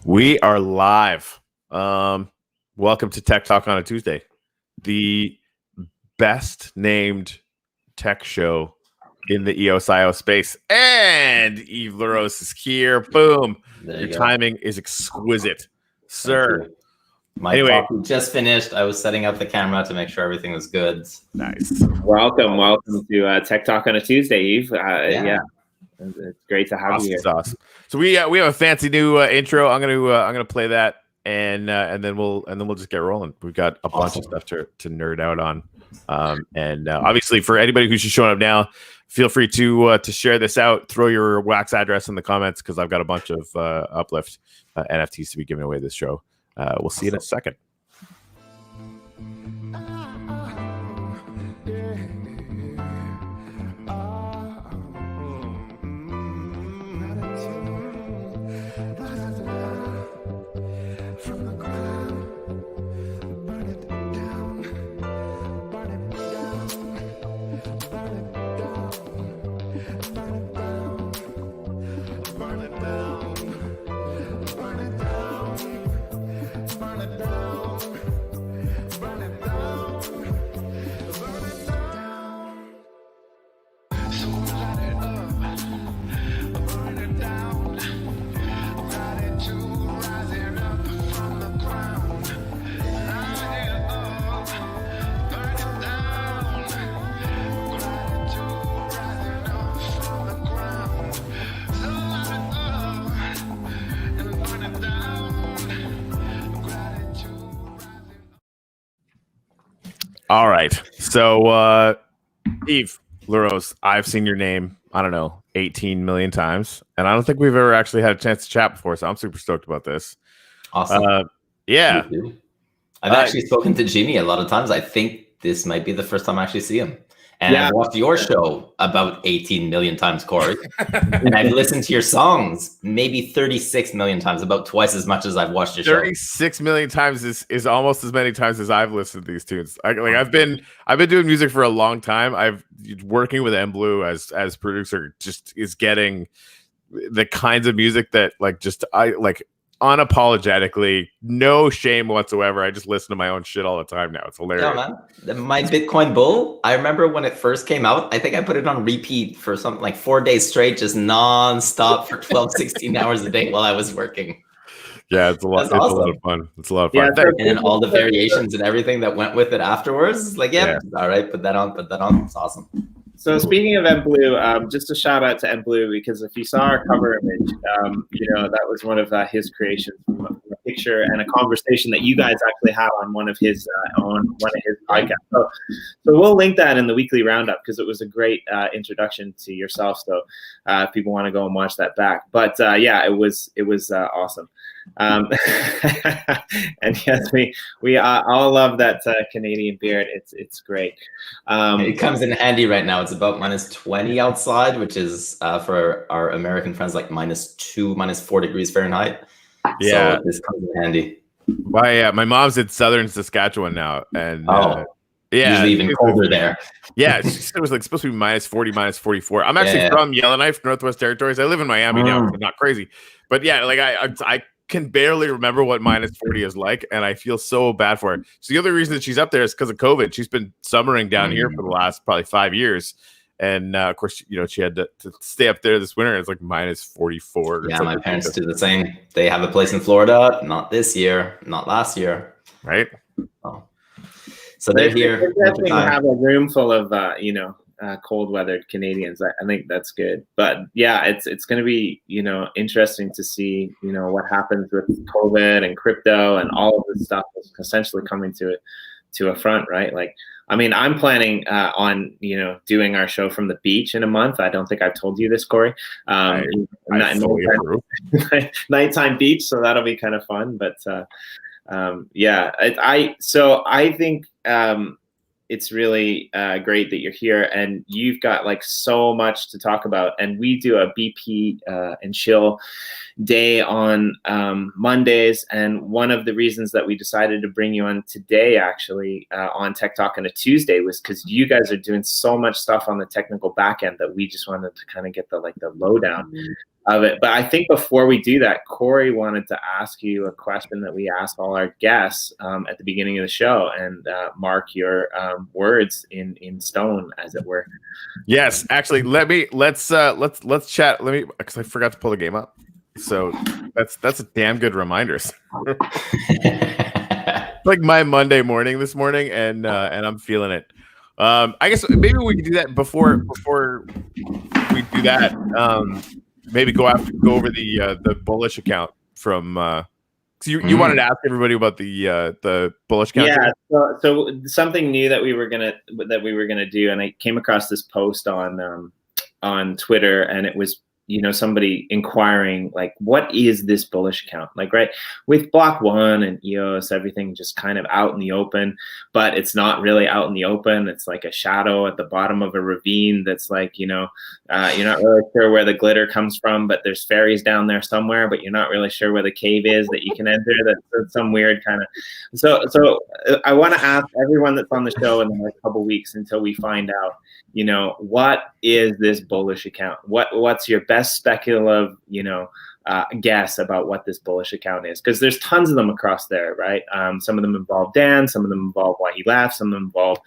We are live. Welcome to Tech Talk on a Tuesday, the best named tech show in the EOSIO space. And Yves LaRose is here. Boom. Your timing is exquisite, sir. My coffee just finished. I was setting up the camera to make sure everything was good. Nice. Welcome to Tech Talk on a Tuesday, Yves. Yeah. It's great to have you here. Awesome. So we have a fancy new intro. I'm gonna play that, and then we'll just get rolling. We've got a bunch of stuff to nerd out on, and obviously for anybody who's just showing up now, feel free to share this out. Throw your wax address in the comments because I've got a bunch of uplift NFTs to be giving away this show. We'll see you in a second. All right. So, Yves LaRose, I've seen your name, I don't know, 18 million times. And I don't think we've ever actually had a chance to chat before. So I'm super stoked about this. Awesome. Yeah. I've actually spoken to Jimmy a lot of times. I think this might be the first time I actually see him. And I've watched your show about 18 million times, Corey. And I've listened to your songs maybe 36 million times, about twice as much as I've watched your 36 million times is almost as many times as I've listened to these tunes. I've been doing music for a long time. I've working with Blue as producer just is getting the kinds of music that I unapologetically, no shame whatsoever. I just listen to my own shit all the time now. It's hilarious. Yeah, man. My Bitcoin Bull, I remember when it first came out, I think I put it on repeat for something like 4 days straight, just non-stop for 12, 16 hours a day while I was working. Yeah, it's a lot. It's awesome. A lot of fun. It's a lot of fun. Yeah, and then all the variations and everything that went with it afterwards. Like, all right, put that on. It's awesome. So speaking of MBlue, just a shout out to MBlue because if you saw our cover image, that was one of his creations, a picture and a conversation that you guys actually had on one of his podcasts. So we'll link that in the weekly roundup because it was a great introduction to yourself. So if people want to go and watch that back, but it was awesome. And yes, we all love that Canadian beard. It's great. It comes in handy right now. It's about -20 outside, which is for our American friends like -2, -4 degrees Fahrenheit. Yeah, so this comes in handy. My mom's in southern Saskatchewan now, and usually even colder there. Yeah, she said it was supposed to be -40, -44. I'm actually from Yellowknife, Northwest Territories. I live in Miami now, so not crazy, but yeah, I can barely remember what -40 is like, and I feel so bad for her. So the other reason that she's up there is because of COVID. She's been summering down here for the last probably 5 years, and of course, she had to stay up there this winter. It's like -44. Yeah, my parents do the same. They have a place in Florida. Not this year, not last year, right? So they're here. They definitely have a room full of cold weathered Canadians. I think that's good. But yeah, it's going to be interesting to see what happens with COVID and crypto and all of this stuff is essentially coming to a front, right? Like, I mean, I'm planning on doing our show from the beach in a month. I don't think I've told you this, Corey. Nighttime beach, so that'll be kind of fun. But I think it's really great that you're here and you've got so much to talk about. And we do a BP and chill day on Mondays. And one of the reasons that we decided to bring you on today, actually, on Tech Talk on a Tuesday, was because you guys are doing so much stuff on the technical back end that we just wanted to kind of get the lowdown. of it. But I think before we do that, Corey wanted to ask you a question that we ask all our guests at the beginning of the show, and mark your words in stone, as it were. Yes, actually, let's chat. Because I forgot to pull the game up. So that's a damn good reminder. Like my Monday morning this morning, and I'm feeling it. I guess maybe we could do that before we do that. Maybe go over the Bullish account from. So you wanted to ask everybody about the Bullish account? Yeah. So something new that we were gonna do, and I came across this post on Twitter, and it was, somebody inquiring, like, what is this Bullish account? Like, right, with Block One and EOS, everything just kind of out in the open, but it's not really out in the open. It's like a shadow at the bottom of a ravine that's like, you're not really sure where the glitter comes from, but there's fairies down there somewhere, but you're not really sure where the cave is that you can enter. That's some weird kind of. So I want to ask everyone that's on the show in the next couple of weeks, until we find out, what is this Bullish account? What's your best speculative, guess about what this Bullish account is? Because there's tons of them across there, right? Some of them involve Dan, some of them involve why he left, some of them involve,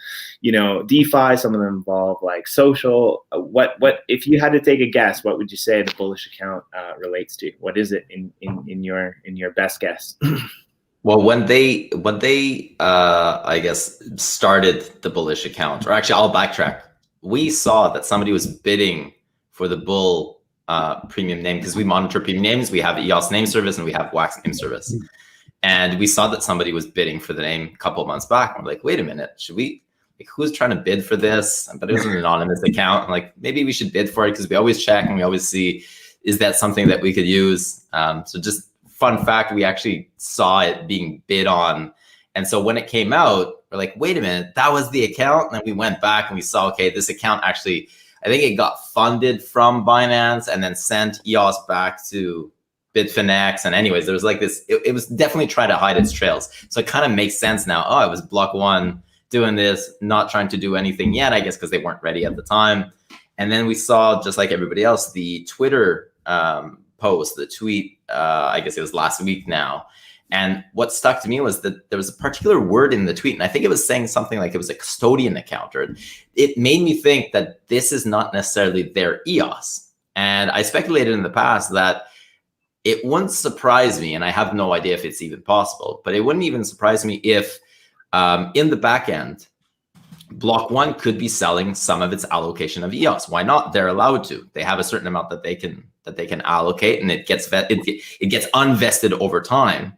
DeFi, some of them involve like social. What if you had to take a guess, what would you say the Bullish account relates to? What is it in your best guess? Well, when they I guess started the Bullish account, or actually I'll backtrack. We saw that somebody was bidding for the Bull premium name, because we monitor premium names. We have EOS Name Service and we have Wax Name Service. And we saw that somebody was bidding for the name a couple of months back. And we're like, wait a minute, should we, like, who's trying to bid for this? But it was an anonymous account. I'm like, maybe we should bid for it, because we always check and we always see, is that something that we could use? So just fun fact, we actually saw it being bid on. And so when it came out, we're like, wait a minute, that was the account? And then we went back and we saw, okay, this account actually, I think it got funded from Binance and then sent EOS back to Bitfinex. And anyways, there was like this, it was definitely trying to hide its trails. So it kind of makes sense now. Oh, it was Block One doing this, not trying to do anything yet, I guess, because they weren't ready at the time. And then we saw, just like everybody else, the Twitter post, the tweet, I guess it was last week now. And what stuck to me was that there was a particular word in the tweet, and I think it was saying something like it was a custodian account, or it made me think that this is not necessarily their EOS. And I speculated in the past that it wouldn't surprise me, and I have no idea if it's even possible, but it wouldn't even surprise me if in the back end, Block One could be selling some of its allocation of EOS. Why not? They're allowed to. They have a certain amount that they can allocate, and it gets unvested over time.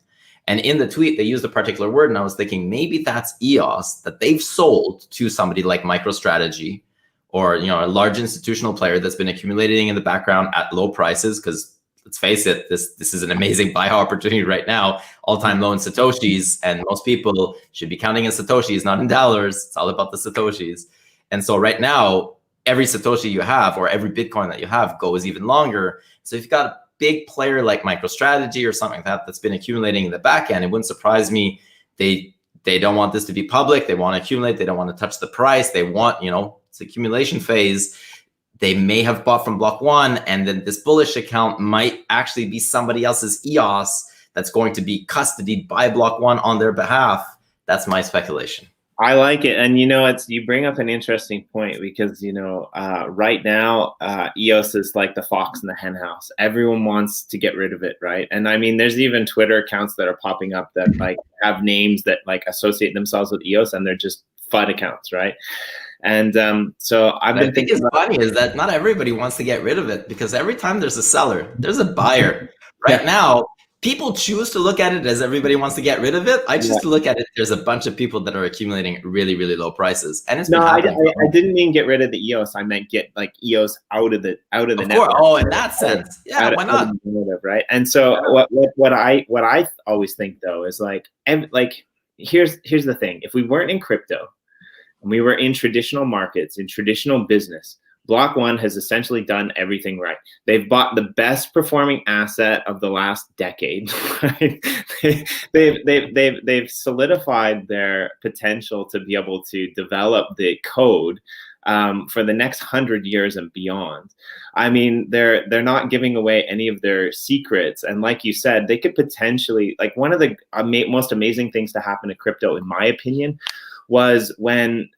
And in the tweet, they used a particular word, and I was thinking maybe that's EOS that they've sold to somebody like MicroStrategy, or a large institutional player that's been accumulating in the background at low prices. Because let's face it, this is an amazing buy opportunity right now, all-time low in Satoshis, and most people should be counting in Satoshis, not in dollars. It's all about the Satoshis. And so right now, every Satoshi you have, or every Bitcoin that you have, goes even longer. So if you've got a big player like MicroStrategy or something like that that's been accumulating in the back end, it wouldn't surprise me. They don't want this to be public. They want to accumulate. They don't want to touch the price. They want, it's accumulation phase. They may have bought from Block One, and then this Bullish account might actually be somebody else's EOS that's going to be custodied by Block One on their behalf. That's my speculation. I like it. And, you bring up an interesting point, because, right now, EOS is like the fox in the hen house. Everyone wants to get rid of it, right? And I mean, there's even Twitter accounts that are popping up that like have names that like associate themselves with EOS, and they're just FUD accounts, right? And so I've been thinking. What's funny is that not everybody wants to get rid of it, because every time there's a seller, there's a buyer. Right now, people choose to look at it as everybody wants to get rid of it. I choose to look at it, there's a bunch of people that are accumulating really, really low prices. And it's I didn't mean get rid of the EOS. I meant get like EOS out of the network. Oh, in that sense. Yeah, why not? Right. And so what I always think though is like here's the thing. If we weren't in crypto and we were in traditional markets, in traditional business, Block One has essentially done everything right. They've bought the best performing asset of the last decade. Right? They've solidified their potential to be able to develop the code for the next 100 years and beyond. I mean, they're not giving away any of their secrets. And like you said, they could potentially, like, one of the most amazing things to happen to crypto, in my opinion, was when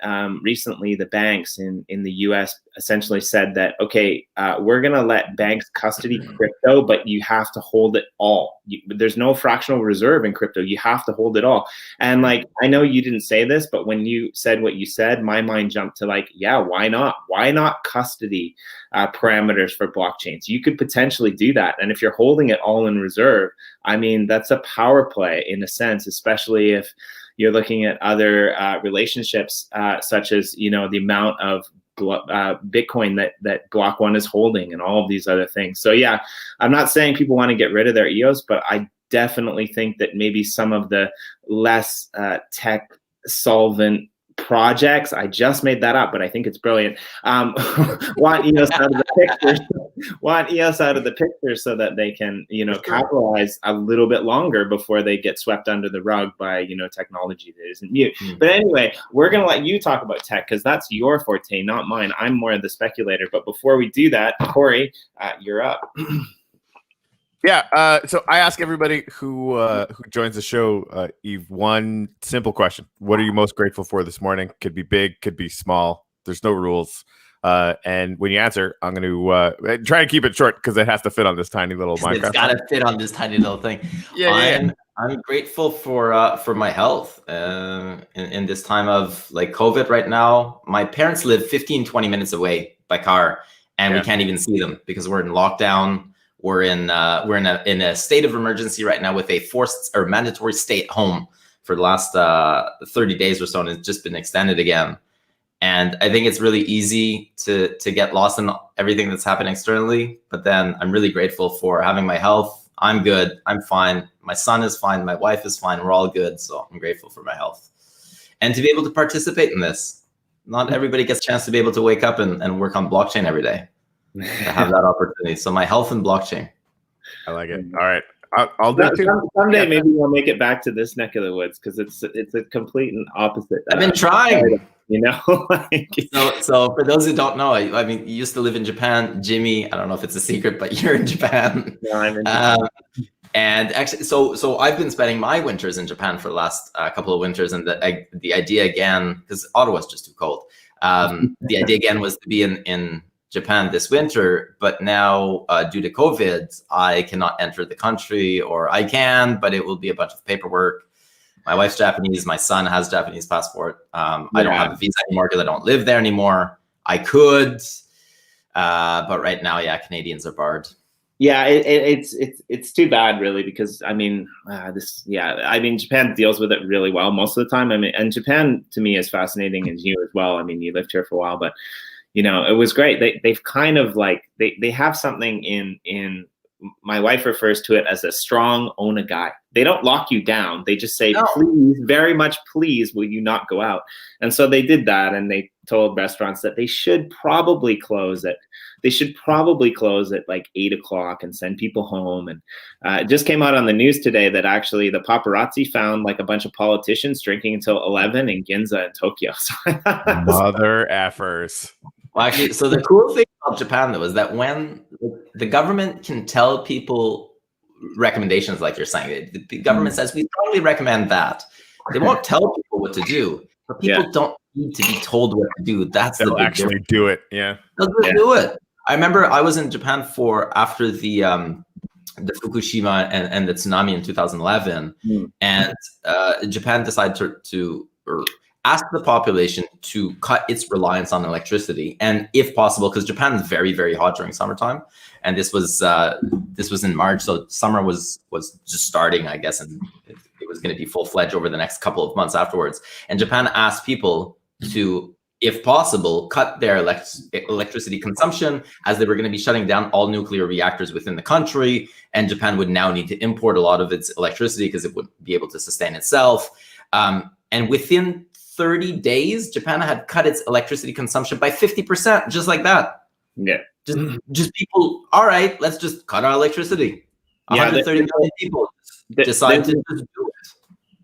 recently the banks in the US essentially said that, okay, we're going to let banks custody crypto, but you have to hold it all. There's no fractional reserve in crypto. You have to hold it all. And like, I know you didn't say this, but when you said what you said, my mind jumped to like, yeah, why not? Why not custody parameters for blockchains? You could potentially do that. And if you're holding it all in reserve, I mean, that's a power play in a sense, especially if you're looking at other relationships, such as, you know, the amount of Bitcoin that Block One is holding and all of these other things. So yeah, I'm not saying people want to get rid of their EOS, but I definitely think that maybe some of the less tech solvent projects, I just made that up, but I think it's brilliant, want EOS out of the picture. Want EOS out of the picture so that they can, you know, capitalize a little bit longer before they get swept under the rug by, you know, technology that isn't new. But anyway, we're going to let you talk about tech because that's your forte, not mine. I'm more of the speculator. But before we do that, Corey, you're up. Yeah. So I ask everybody who joins the show, Yves, one simple question: what are you most grateful for this morning? Could be big, could be small. There's no rules. And when you answer, I'm going to try to keep it short because it has to fit on this tiny little Minecraft. It's got to fit on this tiny little thing. I'm grateful for my health in this time of like COVID right now. My parents live 15-20 minutes away by car, and we can't even see them because we're in lockdown. We're in a state of emergency right now with a forced or mandatory stay at home for the last 30 days or so, and it's just been extended again. And I think it's really easy to get lost in everything that's happening externally. But then I'm really grateful for having my health. I'm good. I'm fine. My son is fine. My wife is fine. We're all good. So I'm grateful for my health. And to be able to participate in this. Not everybody gets a chance to be able to wake up and work on blockchain every day. To have that opportunity. So my health and blockchain. I like it. All right. I'll do it too. Someday maybe we'll make it back to this neck of the woods because it's a complete and opposite. I've been trying. You know, so for those who don't know, I mean, you used to live in Japan, Jimmy. I don't know if it's a secret, but you're in Japan. No, I'm in Japan. And actually, so I've been spending my winters in Japan for the last couple of winters, and the idea again, because Ottawa's just too cold. The idea again was to be in Japan this winter, but now due to COVID, I cannot enter the country, or I can, but it will be a bunch of paperwork. My wife's Japanese. My son has Japanese passport. I don't have a visa anymore because I don't live there anymore. I could, but right now, yeah, Canadians are barred. Yeah, it's too bad, really, because I mean, I mean, Japan deals with it really well most of the time. I mean, and Japan to me is fascinating as you as well. I mean, you lived here for a while, but you know, it was great. They've kind of like they have something in. My wife refers to it as a strong own a guy. They don't lock you down. They just say, please, very much please, will you not go out? And so they did that, and they told restaurants that they should probably close it. They should probably close at like 8 o'clock and send people home. And it just came out on the news today that actually the paparazzi found like a bunch of politicians drinking until 11 in Ginza in Tokyo. Mother effers. Well, actually, so the cool thing about Japan, though, is that when the government can tell people recommendations like you're saying, the government says, we strongly recommend that. They won't tell people what to do, but people don't need to be told what to do. That's They'll actually do it. Yeah. They'll do it. I remember I was in Japan after the Fukushima and the tsunami in 2011, and Japan decided to ask the population to cut its reliance on electricity, and if possible, because Japan is very, very hot during summertime, and this was in March, so summer was just starting, I guess, and it was going to be full-fledged over the next couple of months afterwards. And Japan asked people to, if possible, cut their electricity consumption, as they were going to be shutting down all nuclear reactors within the country, and Japan would now need to import a lot of its electricity because it wouldn't be able to sustain itself. And within 30 days, Japan had cut its electricity consumption by 50%, just like that. Yeah. Just people, all right, let's just cut our electricity. 130 million people decide to just do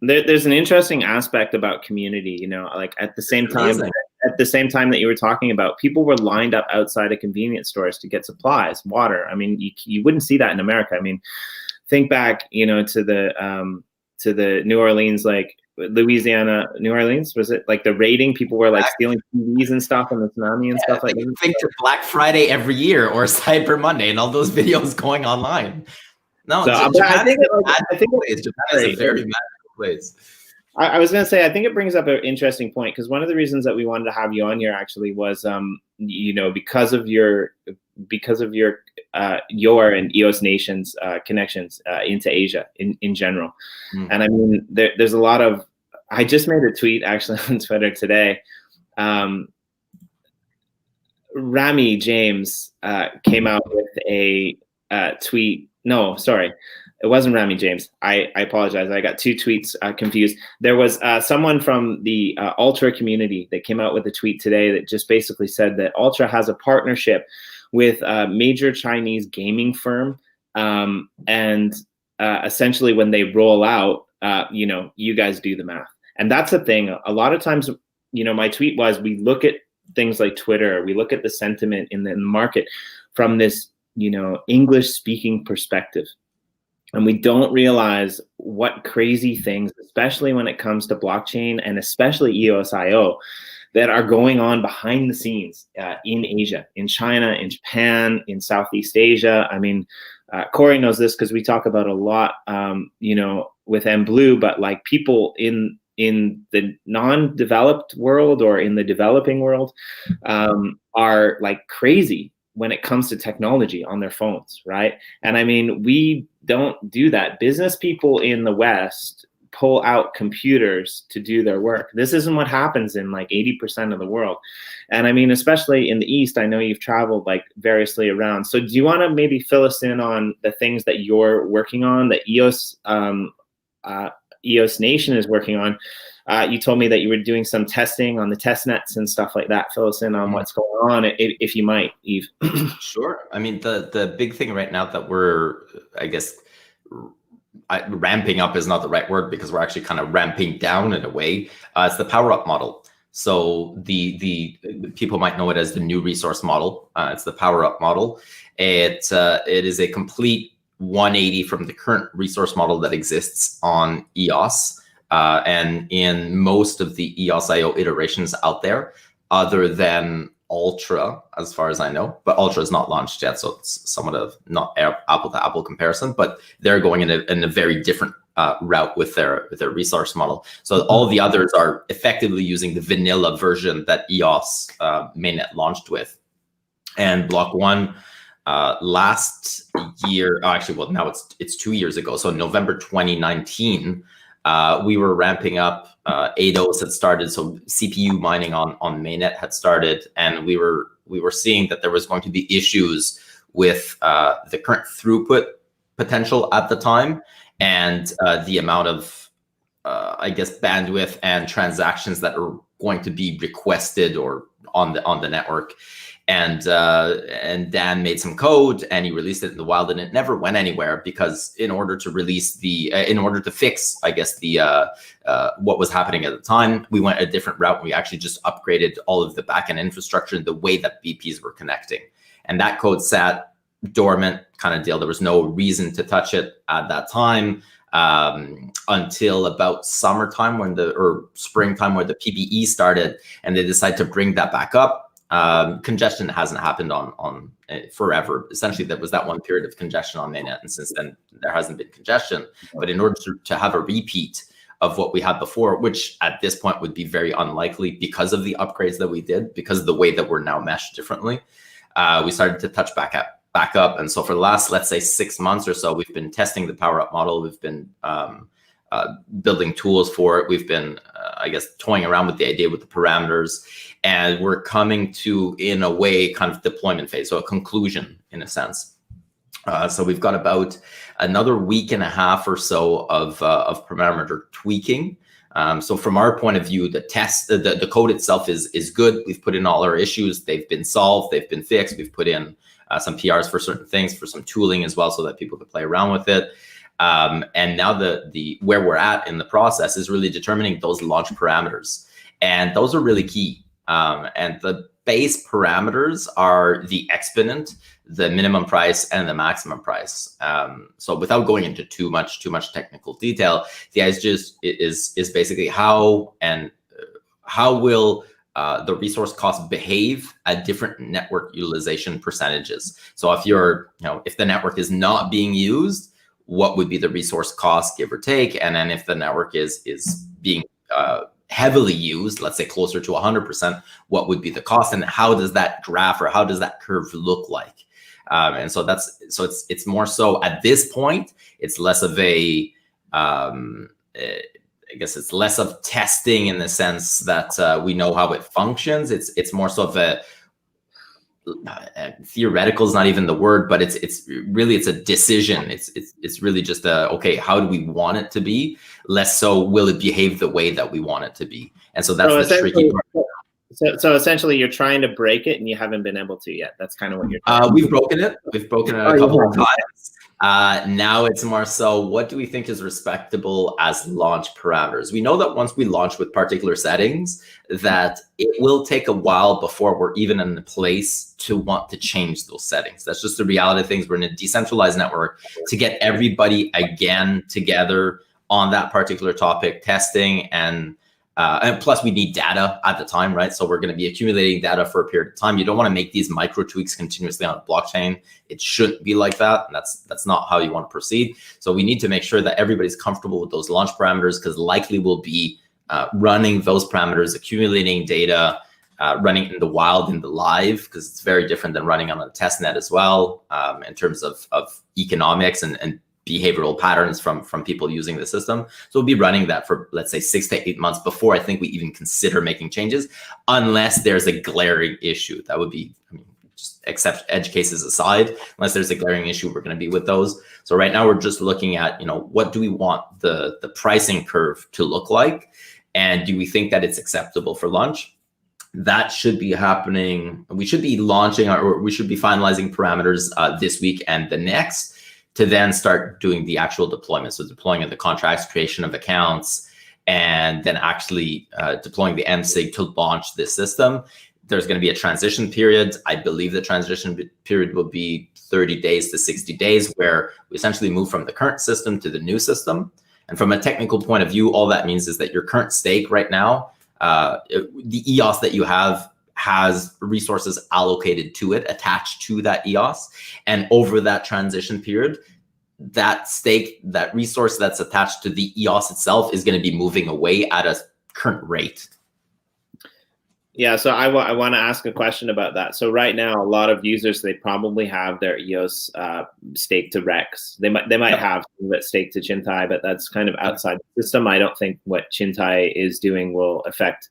it. There's an interesting aspect about community, you know, like at the same time at the same time that you were talking about, people were lined up outside of convenience stores to get supplies, water. I mean, you wouldn't see that in America. I mean, think back, you know, to the New Orleans, like Louisiana, New Orleans, was it like the raiding? People were like stealing TVs and stuff and the tsunami and stuff like that. Think to Black Friday every year or Cyber Monday and all those videos going online. No, so, Japan is a very magical place. I was going to say, I think it brings up an interesting point, because one of the reasons that we wanted to have you on here actually was, you know, because of your and EOS Nation's connections into Asia in general. And I mean, there's a lot of, I just made a tweet actually on Twitter today. Rami James came out with a tweet. No, sorry. It wasn't Rami James. I apologize. I got two tweets confused. There was someone from the Ultra community that came out with a tweet today that just basically said that Ultra has a partnership with a major Chinese gaming firm. And essentially when they roll out, you know, you guys do the math. And that's the thing. A lot of times, you know, my tweet was, we look at things like Twitter, we look at the sentiment in the market from this, you know, English speaking perspective. And we don't realize what crazy things, especially when it comes to blockchain and especially EOSIO, that are going on behind the scenes in Asia, in China, in Japan, in Southeast Asia. I mean, Corey knows this because we talk about a lot, you know, with MBlue, but like people in the non-developed world or in the developing world are like crazy when it comes to technology on their phones, right? And I mean, we don't do that. Business people in the West pull out computers to do their work. This isn't what happens in like 80% of the world. And I mean, especially in the East, I know you've traveled like variously around. So do you want to maybe fill us in on the things that you're working on, that EOS Nation is working on? You told me that you were doing some testing on the test nets and stuff like that. Fill us in on what's going on, if you might, Yves. Sure. I mean, the big thing right now that we're, I guess, ramping up is not the right word, because we're actually kind of ramping down in a way. It's the power up model. So the people might know it as the new resource model. It's the power up model. It is a complete 180 from the current resource model that exists on EOS. And in most of the EOSIO iterations out there, other than Ultra, as far as I know, but Ultra is not launched yet, so it's somewhat of not apple to apple comparison, but they're going in a very different route with their resource model. So all the others are effectively using the vanilla version that EOS mainnet launched with. And Block One last year, actually, well, now it's 2 years ago, so November 2019. We were ramping up, ADOS had started, so CPU mining on mainnet had started, and we were seeing that there was going to be issues with the current throughput potential at the time, and the amount of, I guess, bandwidth and transactions that are going to be requested or on the network. And Dan made some code and he released it in the wild, and it never went anywhere, because in order to fix, I guess, the what was happening at the time, we went a different route. We actually just upgraded all of the backend infrastructure and the way that BPs were connecting. And that code sat dormant kind of deal. There was no reason to touch it at that time until about summertime or springtime, where the PBE started, and they decided to bring that back up. Congestion hasn't happened on forever. Essentially, there was that one period of congestion on mainnet, and since then there hasn't been congestion. But in order to have a repeat of what we had before, which at this point would be very unlikely because of the upgrades that we did, because of the way that we're now meshed differently, we started to touch back up. And so for the last, let's say, 6 months or so, we've been testing the power up model. We've been building tools for it. We've been, I guess, toying around with the idea with the parameters. And we're coming to, in a way, kind of deployment phase, so a conclusion in a sense. So we've got about another week and a half or so of parameter tweaking. So from our point of view, the code itself is good. We've put in all our issues. They've been solved. They've been fixed. We've put in some PRs for certain things, for some tooling as well, so that people could play around with it. And now the where we're at in the process is really determining those launch parameters. And those are really key. And the base parameters are the exponent, the minimum price, and the maximum price. So without going into too much technical detail, the idea is basically how will the resource cost behave at different network utilization percentages. So if if the network is not being used, what would be the resource cost, give or take? And then if the network is being heavily used, let's say closer to 100%, what would be the cost, and how does that graph or how does that curve look like? And so it's more so at this point, it's less of a I guess it's less of testing in the sense that we know how it functions. It's more so of a theoretical is not even the word, but it's really a decision. It's really just okay, how do we want it to be? Less so will it behave the way that we want it to be? And so that's the tricky part. So essentially, you're trying to break it, and you haven't been able to yet. That's kind of what you're trying We've broken it. We've broken it a couple of times. Now it's more so, what do we think is respectable as launch parameters? We know that once we launch with particular settings, that it will take a while before we're even in the place to want to change those settings. That's just the reality of things. We're in a decentralized network. To get everybody again together on that particular topic, testing, and plus we need data at the time, right? So we're going to be accumulating data for a period of time. You don't want to make these micro tweaks continuously on a blockchain. It shouldn't be like that. And that's not how you want to proceed. So we need to make sure that everybody's comfortable with those launch parameters, because likely we'll be running those parameters, accumulating data, running in the wild, in the live, because it's very different than running on a test net as well, in terms of economics and behavioral patterns from people using the system. So we'll be running that for, let's say, 6 to 8 months before I think we even consider making changes, unless there's a glaring issue. That would be, just except edge cases aside, unless there's a glaring issue, we're going to be with those. So right now we're just looking at, what do we want the pricing curve to look like? And do we think that it's acceptable for launch? That should be happening. We should be launching, or we should be finalizing parameters this week and the next, to then start doing the actual deployment. So deploying of the contracts, creation of accounts, and then actually deploying the MSIG to launch this system. There's going to be a transition period. I believe the transition period will be 30 days to 60 days, where we essentially move from the current system to the new system. And from a technical point of view, all that means is that your current stake right now, the EOS that you have, has resources allocated to it, attached to that EOS. And over that transition period, that stake, that resource that's attached to the EOS itself, is going to be moving away at a current rate. Yeah, so I want to ask a question about that. So right now, a lot of users, they probably have their EOS staked to Rex. They might have that staked to Chintai, but that's kind of outside the system. I don't think what Chintai is doing will affect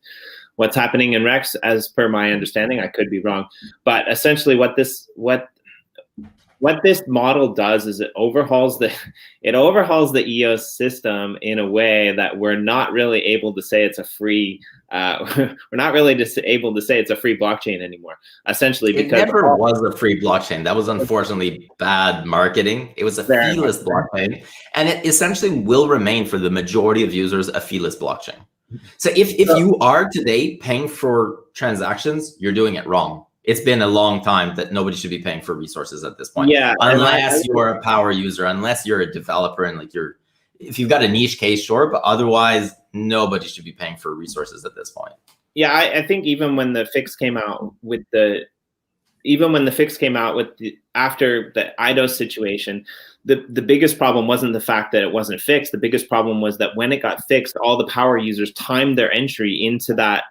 what's happening in Rex, as per my understanding. I could be wrong, but essentially what this model does is it overhauls the EOS system in a way that we're not really able to say it's a free we're not really able to say it's a free blockchain anymore, essentially, because it never was a free blockchain. That was unfortunately bad marketing. It was a feeless blockchain, and it essentially will remain for the majority of users a feeless blockchain. So if you are today paying for transactions, you're doing it wrong. It's been a long time that nobody should be paying for resources at this point. Yeah, unless you're a power user, unless you're a developer, and if you've got a niche case, sure, but otherwise nobody should be paying for resources at this point. Yeah, I think even when the fix came out after the IDOS situation, the biggest problem wasn't the fact that it wasn't fixed. The biggest problem was that when it got fixed, all the power users timed their entry into that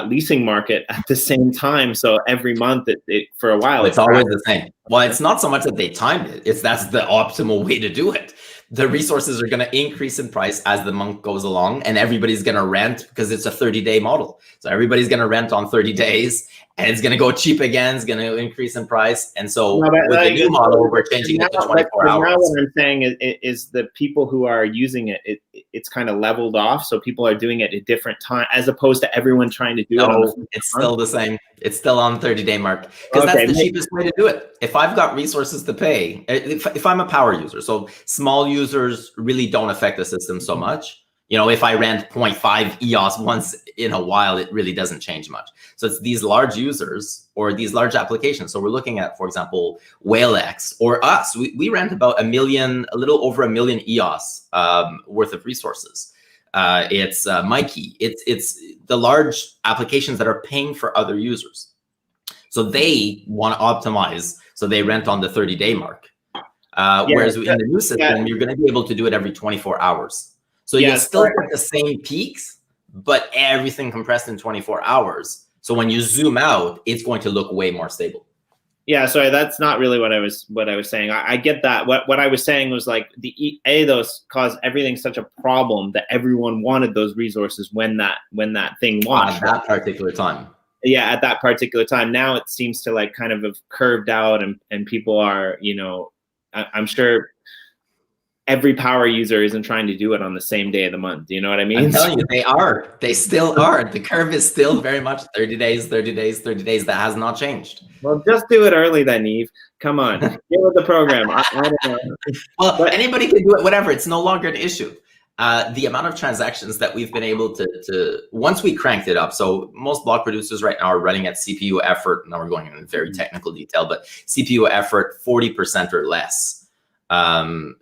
leasing market at the same time. So every month, it for a while, it's always the same. Well, it's not so much that they timed it; that's the optimal way to do it. The resources are going to increase in price as the month goes along, and everybody's going to rent, because it's a 30-day model. So everybody's going to rent on 30 days, and it's going to go cheap again. It's going to increase in price. And so with the new model, we're changing it to 24 hours. Now what I'm saying is the people who are using it's kind of leveled off. So people are doing it at different time, as opposed to everyone trying to do it. It's still the same. It's still on the 30-day mark, because that's the cheapest way to do it. If I've got resources to pay, if I'm a power user, so small users really don't affect the system so much. You know, if I rent 0.5 EOS once in a while, it really doesn't change much. So it's these large users or these large applications. So we're looking at, for example, WhaleX or us. We rent about a little over 1 million EOS worth of resources. It's Mikey. It's the large applications that are paying for other users. So they want to optimize. So they rent on the 30-day mark. Whereas in the new system, you're going to be able to do it every 24 hours. So you'll still get the same peaks, but everything compressed in 24 hours. So when you zoom out, it's going to look way more stable. Yeah, sorry, that's not really what I was saying. I get that. What I was saying was like the EOS caused everything such a problem that everyone wanted those resources when that thing launched. At that particular time. Yeah, at that particular time. Now it seems to like kind of have curved out, and people are, you know, I'm sure every power user isn't trying to do it on the same day of the month. You know what I mean? I'm telling you, they are. They still are. The curve is still very much 30 days, 30 days, 30 days. That has not changed. Well, just do it early then, Yves. Come on. Get with the program. I don't know. Well, anybody can do it, whatever. It's no longer an issue. The amount of transactions that we've been able to once we cranked it up. So most block producers right now are running at CPU effort. Now we're going into very technical detail, but CPU effort 40% or less.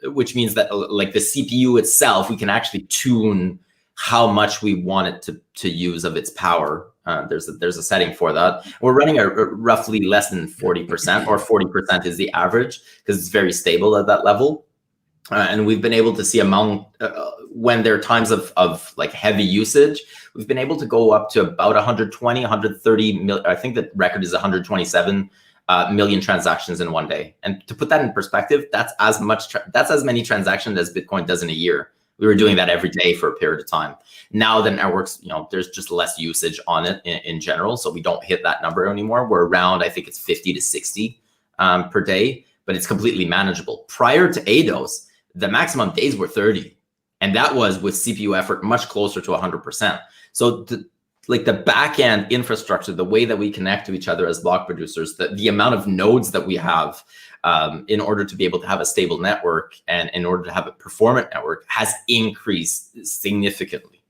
Which means that like the CPU itself, we can actually tune how much we want it to use of its power. There's a setting for that. We're running a roughly less than 40%, or 40% is the average because it's very stable at that level. And we've been able to see when there are times of like heavy usage, we've been able to go up to about 120, 130 million. I think the record is 127 million transactions in one day. And to put that in perspective, that's as many transactions as Bitcoin does in a year. We were doing that every day for a period of time. Now the networks, you know, there's just less usage on it in general. So we don't hit that number anymore. We're around, I think it's 50 to 60 per day, but it's completely manageable. Prior to ADOS, the maximum days were 30. And that was with CPU effort much closer to 100%. So like the back-end infrastructure, the way that we connect to each other as block producers, the amount of nodes that we have in order to be able to have a stable network and in order to have a performant network has increased significantly.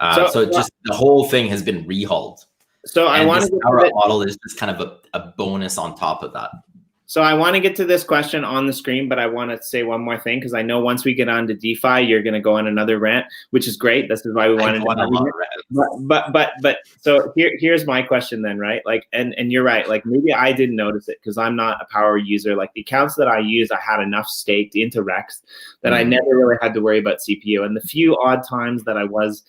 So just the whole thing has been rehauled. So I want to our model is just kind of a bonus on top of that. So I want to get to this question on the screen, but I want to say one more thing because I know once we get on to DeFi, you're going to go on another rant, which is great. This is why we wanted to. But so here's my question then, right? Like, and you're right. Like maybe I didn't notice it because I'm not a power user. Like the accounts that I use, I had enough staked into Rex that I never really had to worry about CPU. And the few odd times that I was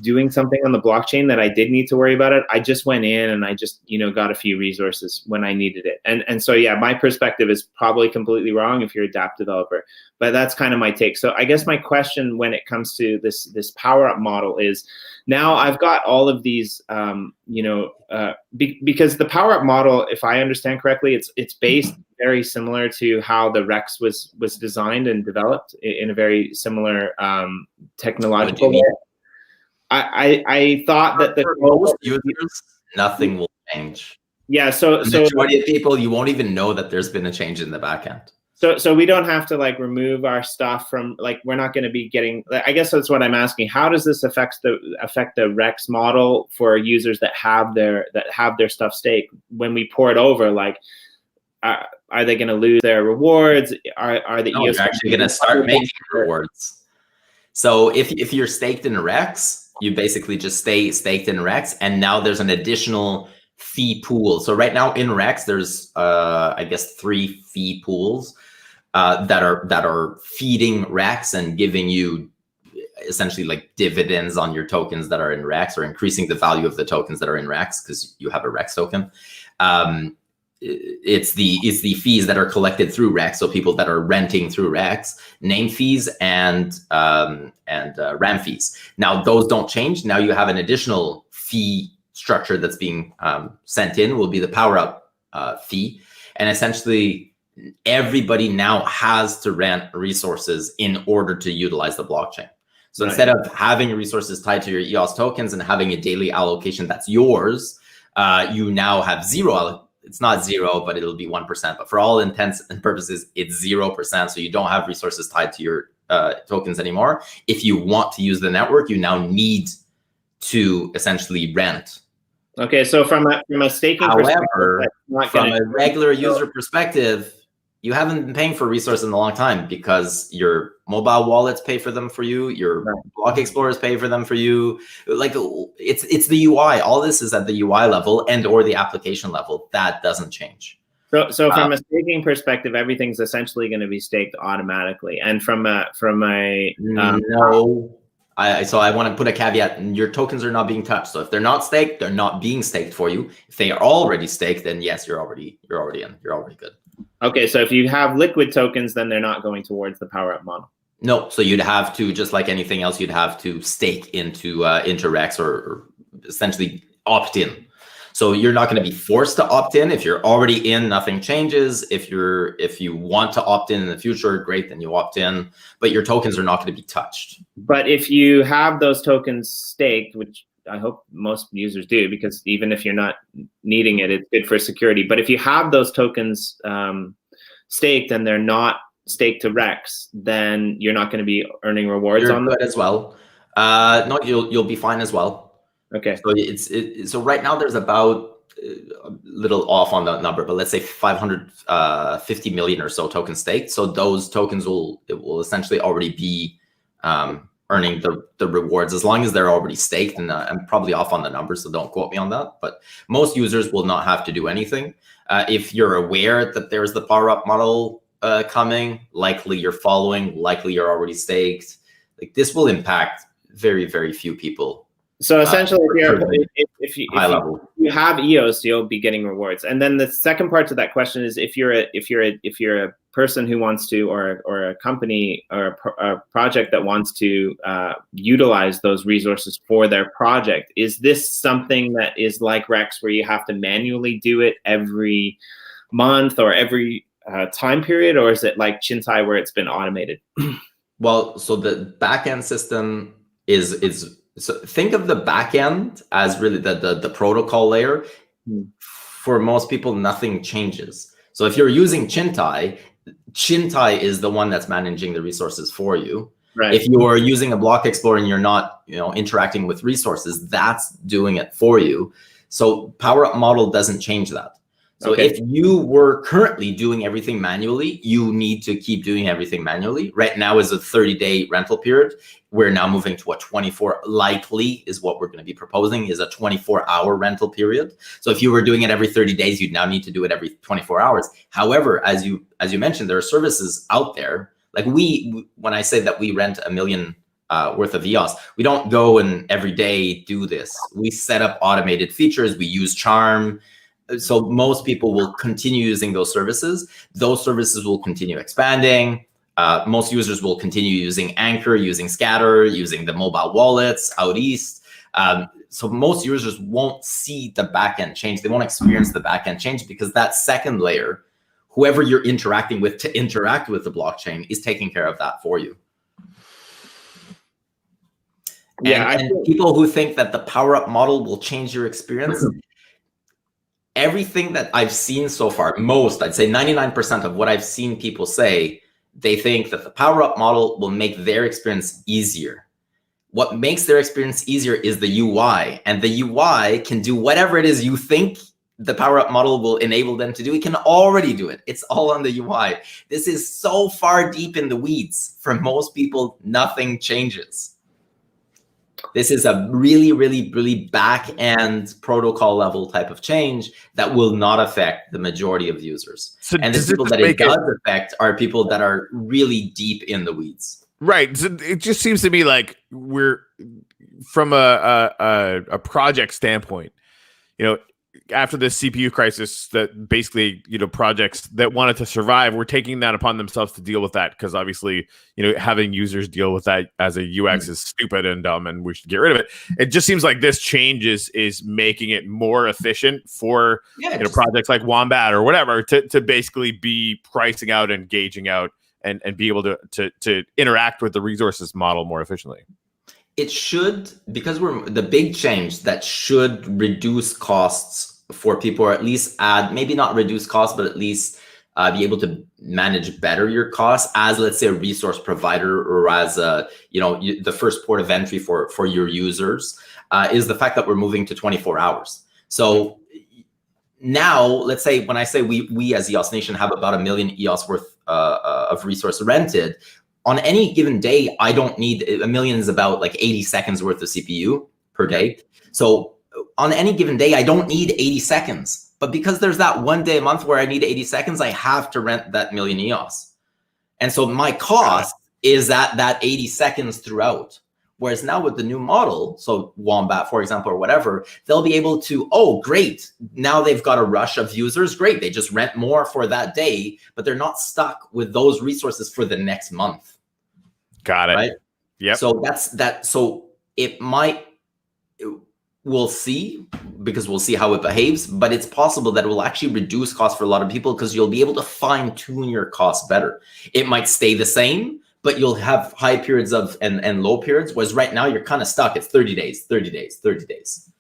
doing something on the blockchain that I did need to worry about it, I just went in and I just, you know, got a few resources when I needed it. And so, yeah, my perspective is probably completely wrong if you're a DAPP developer, but that's kind of my take. So I guess my question when it comes to this power up model is now I've got all of these, because the power up model, if I understand correctly, it's based very similar to how the Rex was designed and developed in a very similar technological way. I thought that the most users, nothing will change. Yeah, so the majority of people, you won't even know that there's been a change in the backend. So we don't have to like remove our stuff from like we're not going to be getting. I guess that's what I'm asking. How does this affect the Rex model for users that have their stuff staked when we pour it over? Like, are they going to lose their rewards? Are the EOS actually going to start making rewards? So if you're staked in Rex, you basically just stay staked in Rex, and now there's an additional fee pool. So right now in Rex, there's I guess 3 fee pools that are feeding Rex and giving you essentially like dividends on your tokens that are in Rex, or increasing the value of the tokens that are in Rex because you have a Rex token. It's the fees that are collected through Rex. So people that are renting through Rex, name fees and RAM fees. Now those don't change. Now you have an additional fee structure that's being sent in, will be the power up fee. And essentially everybody now has to rent resources in order to utilize the blockchain. So instead of having resources tied to your EOS tokens and having a daily allocation that's yours, you now have zero. It's not 0, but it'll be 1%. But for all intents and purposes, it's 0%. So you don't have resources tied to your tokens anymore. If you want to use the network, you now need to essentially rent. Okay, so from a staking however, from a regular user perspective, you haven't been paying for resources in a long time because your mobile wallets pay for them for you, your block explorers pay for them for you. Like it's the UI. All this is at the UI level and or the application level. That doesn't change. So from a staking perspective, everything's essentially going to be staked automatically. And from a no. So I want to put a caveat. Your tokens are not being touched. So if they're not staked, they're not being staked for you. If they are already staked, then yes, you're already in. You're already good. Okay, so if you have liquid tokens, then they're not going towards the power up model. No, so you'd have to, just like anything else, you'd have to stake into Rex or essentially opt in. So you're not going to be forced to opt in. If you're already in, nothing changes. If you want to opt in the future, great, then you opt in. But your tokens are not going to be touched. But if you have those tokens staked, which I hope most users do, because even if you're not needing it, it's good for security. But if you have those tokens staked and they're not staked to Rex, then you're not going to be earning rewards on them as well. No, you'll be fine as well. Okay. So so right now there's about a little off on that number, but let's say 550 million or so tokens staked. So those tokens will essentially already be earning the rewards as long as they're already staked. And I'm probably off on the numbers, so don't quote me on that. But most users will not have to do anything. If you're aware that there's the power up model coming, likely you're following, likely you're already staked. Like this will impact very, very few people. So essentially, if you have EOS, you'll be getting rewards. And then the second part to that question is if you're a person who wants to, or a company or a project that wants to utilize those resources for their project, is this something that is like Rex, where you have to manually do it every month or every time period, or is it like Chintai where it's been automated? Well, so the backend system is. So think of the backend as really the protocol layer. For most people, nothing changes. So if you're using Chintai is the one that's managing the resources for you. Right. If you are using a block explorer and you're not, interacting with resources, that's doing it for you. So power up model doesn't change that. So if you were currently doing everything manually, you need to keep doing everything manually. Right now is a 30-day rental period. We're now moving to a 24, likely is what we're going to be proposing, is a 24-hour rental period. So if you were doing it every 30 days, you'd now need to do it every 24 hours. However, as you mentioned, there are services out there. Like when I say that we rent $1 million worth of EOS, we don't go and every day do this. We set up automated features. We use Charm. So most people will continue using those services. Those services will continue expanding. Most users will continue using Anchor, using Scatter, using the mobile wallets out east. So most users won't see the backend change. They won't experience the backend change because that second layer, whoever you're interacting with to interact with the blockchain, is taking care of that for you. Yeah, and people who think that the power up model will change your experience, everything that I've seen so far, I'd say 99% of what I've seen people say, they think that the power up model will make their experience easier. What makes their experience easier is the UI, and the UI can do whatever it is you think the power up model will enable them to do. It can already do it. It's all on the UI. This is so far deep in the weeds. For most people, nothing changes. This is a really, really, really back-end protocol level type of change that will not affect the majority of users. So and the people that it does affect are people that are really deep in the weeds. Right. So it just seems to me like we're from a project standpoint, after this CPU crisis, that basically, projects that wanted to survive were taking that upon themselves to deal with that, because obviously, having users deal with that as a UX is stupid and dumb, and we should get rid of it. It just seems like this change is making it more efficient for projects like Wombat or whatever to basically be pricing out and gauging out and be able to interact with the resources model more efficiently. It should, because the big change that should reduce costs for people, or at least add, maybe not reduce costs, but at least be able to manage better your costs as, let's say, a resource provider, or as a, the first port of entry for your users, is the fact that we're moving to 24 hours. So now, let's say, when I say we as EOS Nation have about 1 million EOS worth of resource rented, on any given day, I don't need, 1 million is about like 80 seconds worth of CPU per day. So on any given day, I don't need 80 seconds. But because there's that one day a month where I need 80 seconds, I have to rent that 1 million EOS. And so my cost is that 80 seconds throughout. Whereas now with the new model, so Wombat, for example, or whatever, they'll be able to, oh, great. Now they've got a rush of users. Great. They just rent more for that day, but they're not stuck with those resources for the next month. Got it. Right? Yep. So that's that. So it might, we'll see, because we'll see how it behaves, but it's possible that it will actually reduce costs for a lot of people, because you'll be able to fine tune your costs better. It might stay the same, but you'll have high periods of and low periods, whereas right now you're kind of stuck. It's 30 days, 30 days, 30 days.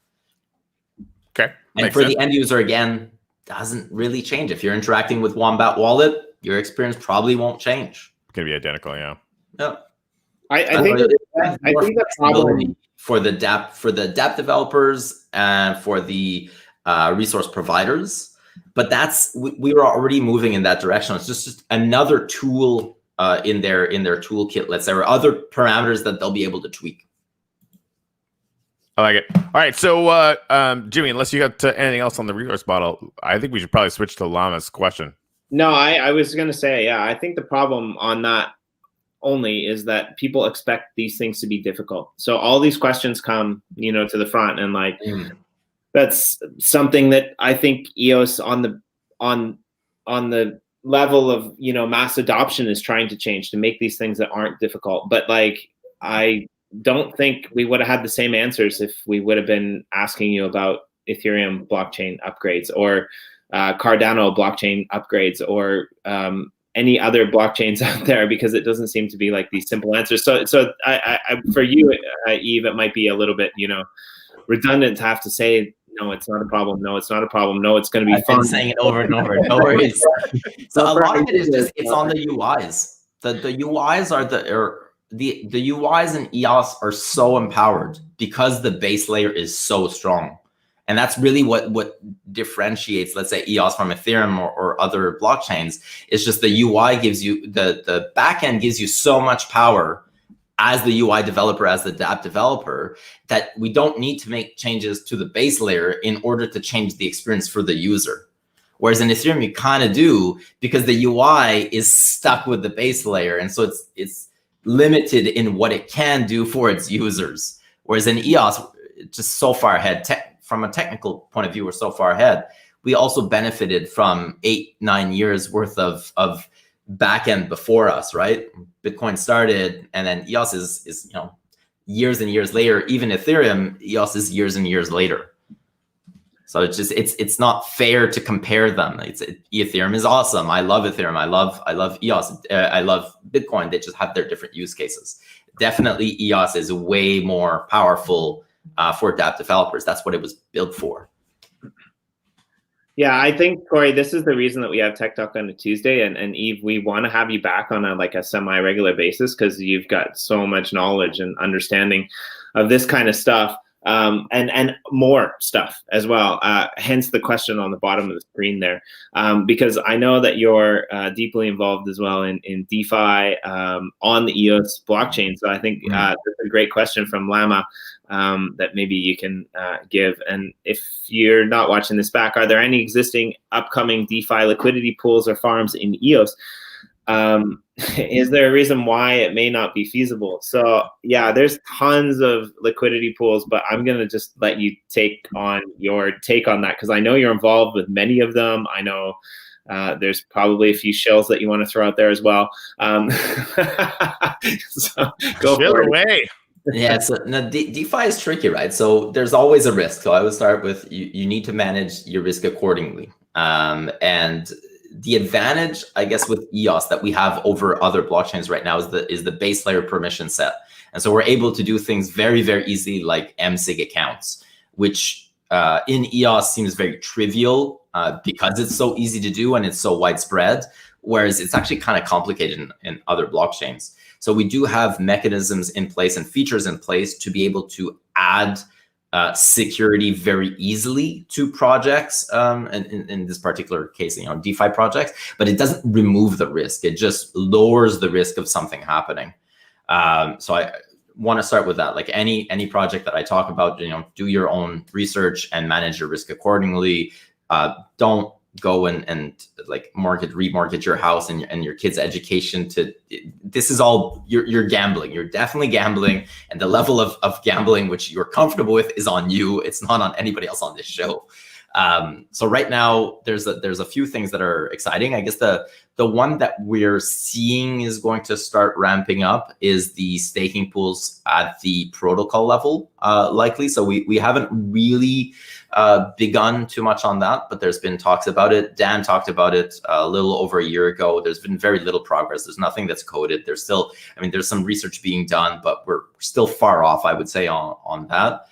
Okay. And for the end user, again, doesn't really change. If you're interacting with Wombat Wallet, your experience probably won't change. It's going to be identical, yeah. Yeah. I think the problem for the DAPP developers and for the resource providers, but we were already moving in that direction. It's just another tool in their toolkit, let's say, or other parameters that they'll be able to tweak. I like it. All right, so Jimmy, unless you got anything else on the resource model, I think we should probably switch to Llama's question. No, I was going to say, yeah, I think the problem on that only is that people expect these things to be difficult. So all these questions come, to the front, and like that's something that I think EOS on the level of mass adoption is trying to change, to make these things that aren't difficult. But like, I don't think we would have had the same answers if we would have been asking you about Ethereum blockchain upgrades, or Cardano blockchain upgrades, or any other blockchains out there, because it doesn't seem to be like these simple answers. So I for you, Yves, it might be a little bit, redundant to have to say, no, it's not a problem. No, it's not a problem. No, it's going to be fun. I've been saying it over and over. No worries. So a lot of it is just, it's on the UIs. The UIs are the UIs in EOS are so empowered because the base layer is so strong. And that's really what differentiates, let's say, EOS from Ethereum or other blockchains. It's just the UI gives you, the backend gives you so much power as the UI developer, as the DAPP developer, that we don't need to make changes to the base layer in order to change the experience for the user. Whereas in Ethereum, you kind of do, because the UI is stuck with the base layer. And so it's limited in what it can do for its users. Whereas in EOS, just so far ahead, from a technical point of view, we're so far ahead. We also benefited from 8-9 years worth of backend before us, right? Bitcoin started, and then EOS is years and years later. Even Ethereum, EOS is years and years later. So it's not fair to compare them. Ethereum is awesome. I love Ethereum. I love EOS. I love Bitcoin. They just have their different use cases. Definitely, EOS is way more powerful for DAPP developers. That's what it was built for. Yeah, I think, Corey, this is the reason that we have Tech Talk on a Tuesday. And Yves, we want to have you back on a semi-regular basis, because you've got so much knowledge and understanding of this kind of stuff, and more stuff as well. Hence the question on the bottom of the screen there, because I know that you're deeply involved as well in DeFi on the EOS blockchain. So I think that's a great question from Llama that maybe you can give. And if you're not watching this back, are there any existing upcoming DeFi liquidity pools or farms in EOS? Is there a reason why it may not be feasible? So yeah, there's tons of liquidity pools, but I'm going to just let you take on that, because I know you're involved with many of them. I know there's probably a few shells that you want to throw out there as well. So go Chill away. Yeah, so DeFi is tricky, right? So there's always a risk. So I would start with you need to manage your risk accordingly. And the advantage, I guess, with EOS that we have over other blockchains right now is the base layer permission set. And so we're able to do things very, very easily, like MSIG accounts, which in EOS seems very trivial because it's so easy to do and it's so widespread, whereas it's actually kind of complicated in other blockchains. So we do have mechanisms in place and features in place to be able to add security very easily to projects, and in this particular case, DeFi projects, but it doesn't remove the risk. It just lowers the risk of something happening. So I want to start with that. Like any project that I talk about, do your own research and manage your risk accordingly. Don't go and like remortgage your house and your kids' education this is all, you're gambling. You're definitely gambling, and the level of gambling which you're comfortable with is on you. It's not on anybody else on this show. So right now there's a few things that are exciting. I guess the one that we're seeing is going to start ramping up is the staking pools at the protocol level, likely. So we haven't really begun too much on that, but there's been talks about it. Dan talked about it a little over a year ago. There's been very little progress. There's nothing that's coded. There's still, there's some research being done, but we're still far off, I would say, on that.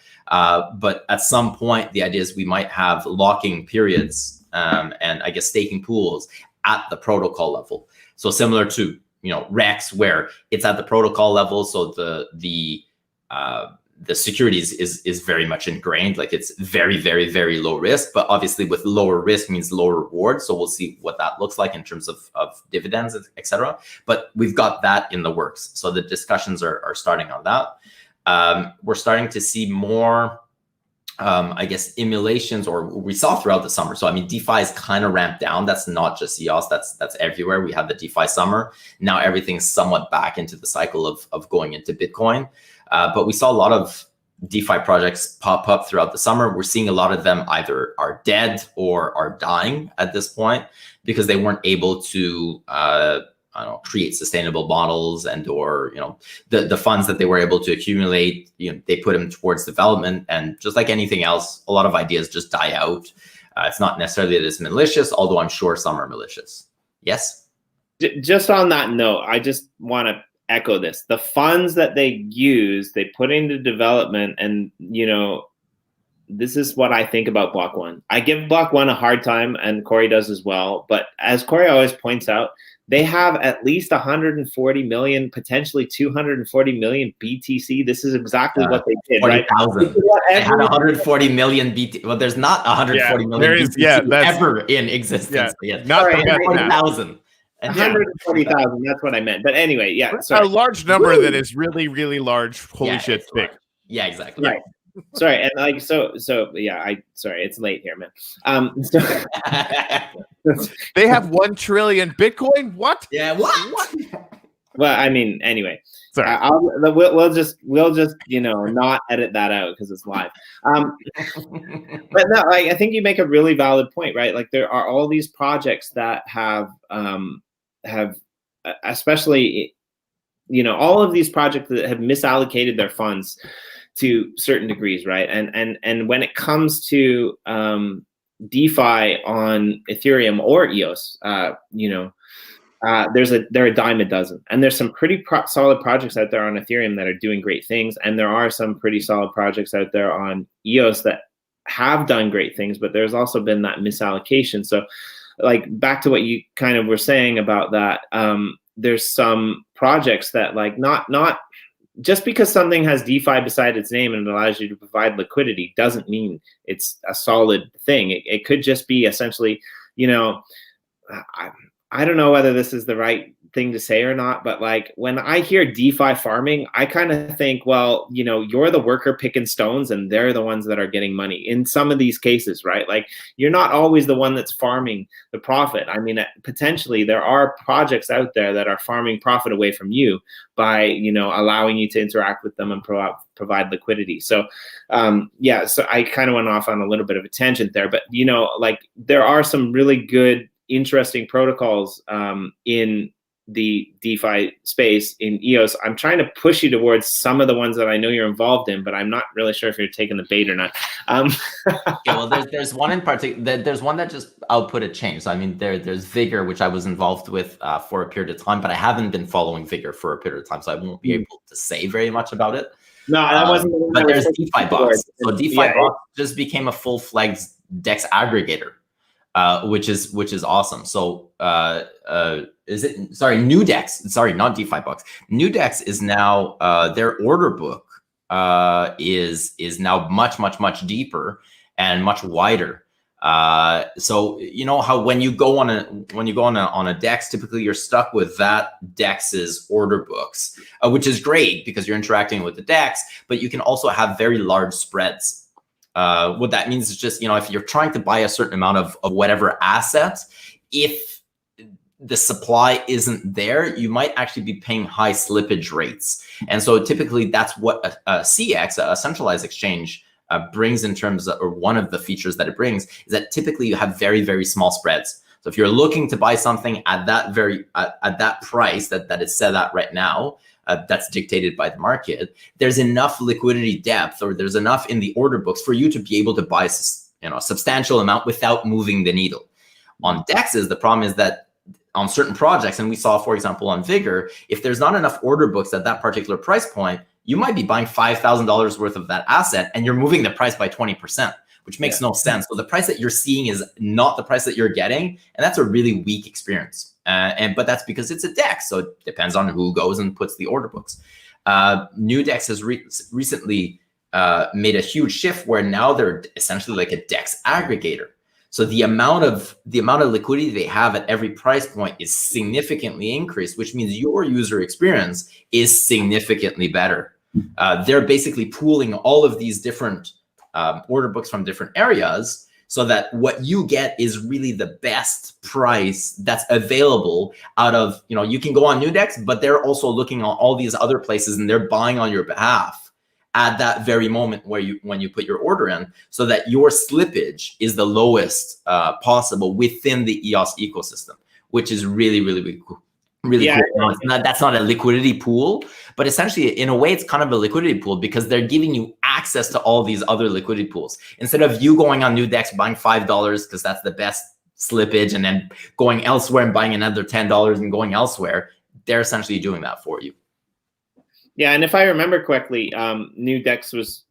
But at some point, the idea is we might have locking periods and I guess staking pools at the protocol level. So similar to Rex, where it's at the protocol level, so the security is very much ingrained. Like it's very, very, very low risk, but obviously with lower risk means lower reward. So we'll see what that looks like in terms of dividends, etc. But we've got that in the works. So the discussions are starting on that. We're starting to see more, I guess, emulations, or we saw throughout the summer. So DeFi is kind of ramped down. That's not just EOS. That's everywhere. We had the DeFi summer. Now everything's somewhat back into the cycle of going into Bitcoin. But we saw a lot of DeFi projects pop up throughout the summer. We're seeing a lot of them either are dead or are dying at this point because they weren't able to create sustainable models, and or the funds that they were able to accumulate, they put them towards development, and just like anything else, a lot of ideas just die out. It's not necessarily that it's malicious, although I'm sure some are malicious. Yes. Just on that note, I just want to echo this. The funds that they use, they put into development, and this is what I think about Block One. I give Block One a hard time, and Corey does as well. But as Corey always points out, they have at least 140 million, potentially 240 million BTC. This is exactly what they did, 40,000. They had 140 million BTC. Well, there's not 140 million BTC ever in existence. Not 40,000. 140,000. That's what I meant. But anyway, a large number that is really, really large. Holy shit, big. Yeah, exactly. Right. Sorry, and sorry, it's late here, man. They have 1 trillion Bitcoin. What? Yeah, what? Well, anyway. Sorry. We'll just not edit that out because it's live. But no, I think you make a really valid point, right? Like there are all these projects that have especially all of these projects that have misallocated their funds to certain degrees, right? And when it comes to DeFi on Ethereum or EOS, they're a dime a dozen, and there's some pretty solid projects out there on Ethereum that are doing great things, and there are some pretty solid projects out there on EOS that have done great things, but there's also been that misallocation. So, like back to what you kind of were saying about that, there's some projects that not just because something has DeFi beside its name and it allows you to provide liquidity doesn't mean it's a solid thing. It could just be essentially, I don't know whether this is the right thing to say or not, but like when I hear DeFi farming, I kind of think, well, you're the worker picking stones and they're the ones that are getting money in some of these cases, right? Like you're not always the one that's farming the profit. Potentially there are projects out there that are farming profit away from you by, allowing you to interact with them and provide liquidity. So, so I kind of went off on a little bit of a tangent there, but, there are some really good, interesting protocols in the DeFi space in EOS. I'm trying to push you towards some of the ones that I know you're involved in, but I'm not really sure if you're taking the bait or not. Yeah, well, there's one in particular. There's one that just output a change. So I mean, there's Vigor, which I was involved with for a period of time, but I haven't been following Vigor for a period of time, so I won't be able to say very much about it. No, that wasn't. But there's DeFi Box. So DeFi Box just became a full-fledged DEX aggregator, which is awesome. So is it? Sorry, NewDex. Sorry, not DeFi Box. NewDex is now their order book is now much deeper and much wider. So you know how when you go on a DEX, typically you're stuck with that DEX's order books, which is great because you're interacting with the DEX, but you can also have very large spreads. What that means is just, you know, if you're trying to buy a certain amount of whatever asset, if the supply isn't there, you might actually be paying high slippage rates. And so typically that's what a CX, a centralized exchange, brings in terms of, or one of the features that it brings is that typically you have very small spreads. So if you're looking to buy something at that at that price that is set at right now, that's dictated by the market, there's enough liquidity depth, or there's enough in the order books for you to be able to buy, you know, a substantial amount without moving the needle. On DEXs, the problem is that on certain projects, and we saw, for example, on Vigor, if there's not enough order books at that particular price point, you might be buying $5,000 worth of that asset and you're moving the price by 20%, which makes no sense. So the price that you're seeing is not the price that you're getting, and that's a really weak experience. But that's because it's a DEX, so it depends on who goes and puts the order books. NewDex has recently made a huge shift where now they're essentially like a DEX aggregator. So the amount of liquidity they have at every price point is significantly increased, which means your user experience is significantly better. They're basically pooling all of these different order books from different areas so that what you get is really the best price that's available out of, you know, you can go on NewDex, but they're also looking at all these other places and they're buying on your behalf at that very moment when you put your order in, so that your slippage is the lowest possible within the EOS ecosystem, which is really cool. Cool. That's not a liquidity pool, but essentially in a way it's kind of a liquidity pool because they're giving you access to all these other liquidity pools. Instead of you going on NewDex buying $5 because that's the best slippage and then going elsewhere and buying another $10 and going elsewhere, they're essentially doing that for you. Yeah, and if I remember correctly, NewDex was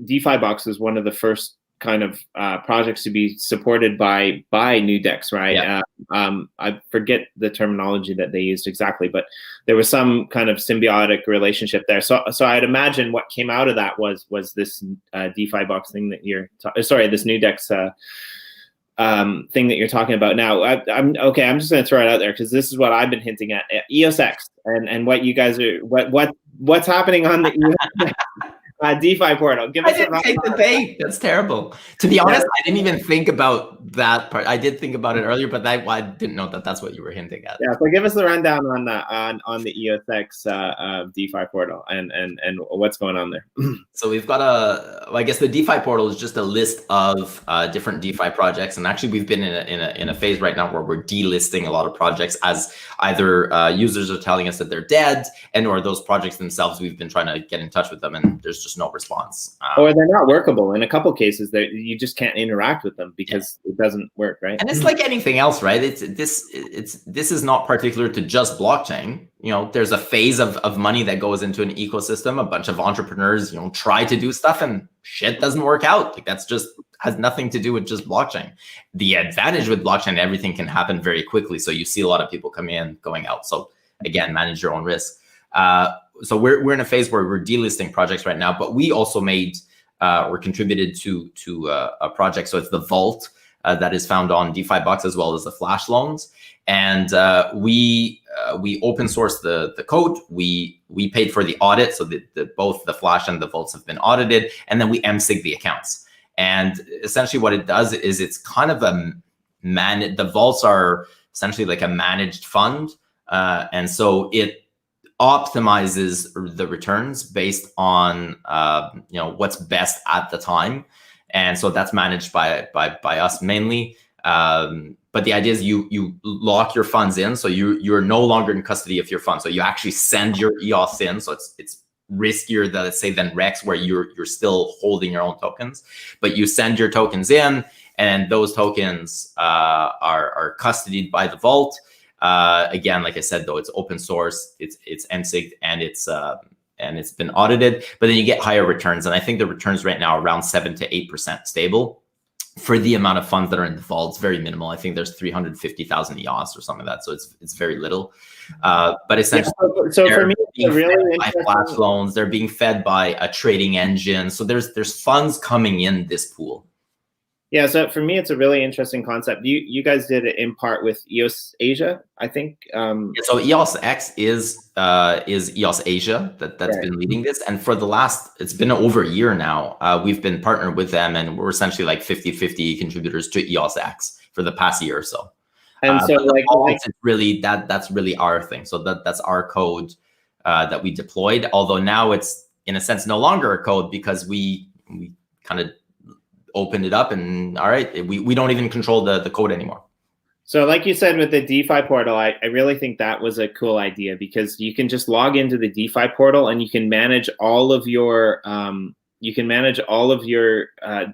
DeFi Box was one of the first kind of projects to be supported by NewDex, right? Yeah. I forget the terminology that they used exactly, but there was some kind of symbiotic relationship there. So I'd imagine what came out of that was this DeFi Box thing that you're this NewDex thing that you're talking about now. I'm just going to throw it out there because this is what I've been hinting at. EOSX and what you guys are what's happening on the DeFi portal. Give us I didn't take the bait. That's terrible. To be honest, I didn't even think about that part. I did think about it earlier, but I didn't know that that's what you were hinting at. Yeah, so give us the rundown on the EOSX DeFi portal and what's going on there. So we've got I guess the DeFi portal is just a list of different DeFi projects, and actually we've been in a phase right now where we're delisting a lot of projects as either users are telling us that they're dead, and or those projects themselves we've been trying to get in touch with them, and there's just no response. Or they're not workable. In a couple of cases, you just can't interact with them because it doesn't work, right? And it's like anything else, right? This is not particular to just blockchain. You know, there's a phase of money that goes into an ecosystem. A bunch of entrepreneurs, you know, try to do stuff and shit doesn't work out. Like that's just has nothing to do with just blockchain. The advantage with blockchain, everything can happen very quickly. So you see a lot of people come in, going out. So again, manage your own risk. So we're in a phase where we're delisting projects right now, but we also made or contributed to a project. So it's the Vault that is found on DeFi Box as well as the Flash loans. And we open sourced the code. We paid for the audit, so both the Flash and the Vaults have been audited, and then we MSIG the accounts. And essentially what it does is it's kind of the Vaults are essentially like a managed fund. And so it optimizes the returns based on you know, what's best at the time, and so that's managed by us mainly. But But the idea is you lock your funds in, so you're no longer in custody of your funds. So you actually send your EOS in. So it's riskier than, let's say, than Rex, where you're still holding your own tokens, but you send your tokens in, and those tokens are custodied by the vault. Again, like I said, though, it's open source, it's MSIG, and it's been audited. But then you get higher returns, and I think the returns right now are around 7 to 8% stable. For the amount of funds that are in the vault, it's very minimal. I think there's 350,000 EOS or something like that. So it's very little. But essentially, so for me, it's really by flash loans, they're being fed by a trading engine. So there's funds coming in this pool. Yeah, so for me, it's a really interesting concept. You guys did it in part with EOS Asia, I think. So EOSX is EOS Asia that's right. Been leading this, and for the last, it's been over a year now. We've been partnered with them, and we're essentially like 50-50 contributors to EOSX for the past year or so. And so, it's really that's really our thing. So that's our code that we deployed. Although now it's in a sense no longer a code, because we kind of opened it up, and all right, we don't even control the code anymore. So like you said with the DeFi portal, I really think that was a cool idea, because you can just log into the DeFi portal and you can manage all of your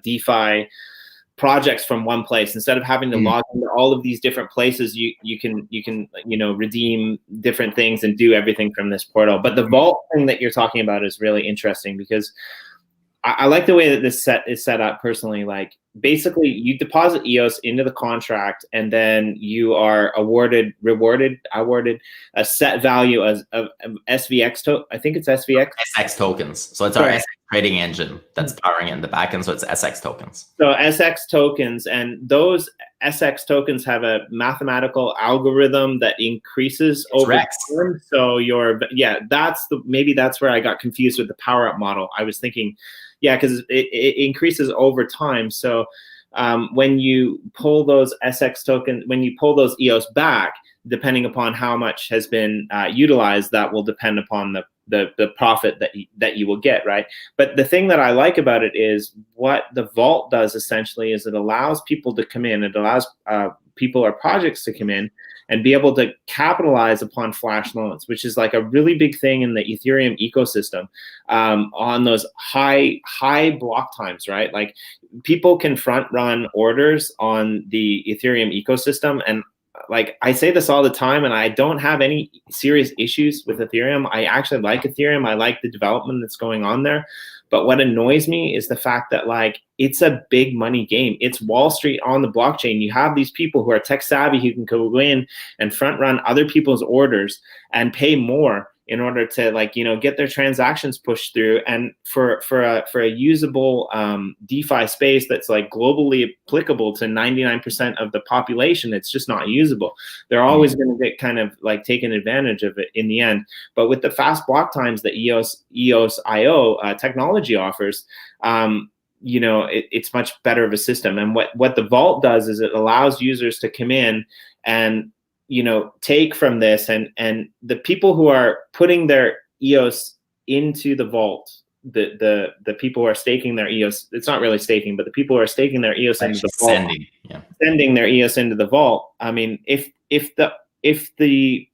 DeFi projects from one place. Instead of having to log into all of these different places, you can redeem different things and do everything from this portal. But the vault thing that you're talking about is really interesting, because I like the way that this is set up personally. Like, basically you deposit EOS into the contract, and then you are awarded a set value of SVX I think it's SVX. SX tokens. So it's our SX trading engine that's powering it in the backend. So it's SX tokens. So SX tokens, and those SX tokens have a mathematical algorithm that increases over time. So maybe that's where I got confused with the power up model. I was thinking, yeah, because it increases over time. So when you pull those SX tokens, when you pull those EOS back, depending upon how much has been utilized, that will depend upon the profit that you will get, right? But the thing that I like about it is what the vault does essentially is it allows people to come in. It allows people or projects to come in and be able to capitalize upon flash loans, which is like a really big thing in the Ethereum ecosystem, on those high block times, right? Like, people can front run orders on the Ethereum ecosystem. And like, I say this all the time, and I don't have any serious issues with Ethereum. I actually like Ethereum. I like the development that's going on there. But what annoys me is the fact that, like, it's a big money game. It's Wall Street on the blockchain. You have these people who are tech savvy who can go in and front run other people's orders and pay more in order to, like, get their transactions pushed through. And for a usable DeFi space that's like globally applicable to 99% of the population, it's just not usable. They're always going to get kind of like taken advantage of it in the end. But with the fast block times that EOSIO technology offers, it's much better of a system. And what the vault does is it allows users to come in and take from this, and the people who are putting their EOS into the vault, the people who are staking their EOS, it's not really staking, but the people who are staking their EOS into the vault, sending their EOS into the vault. I mean, if the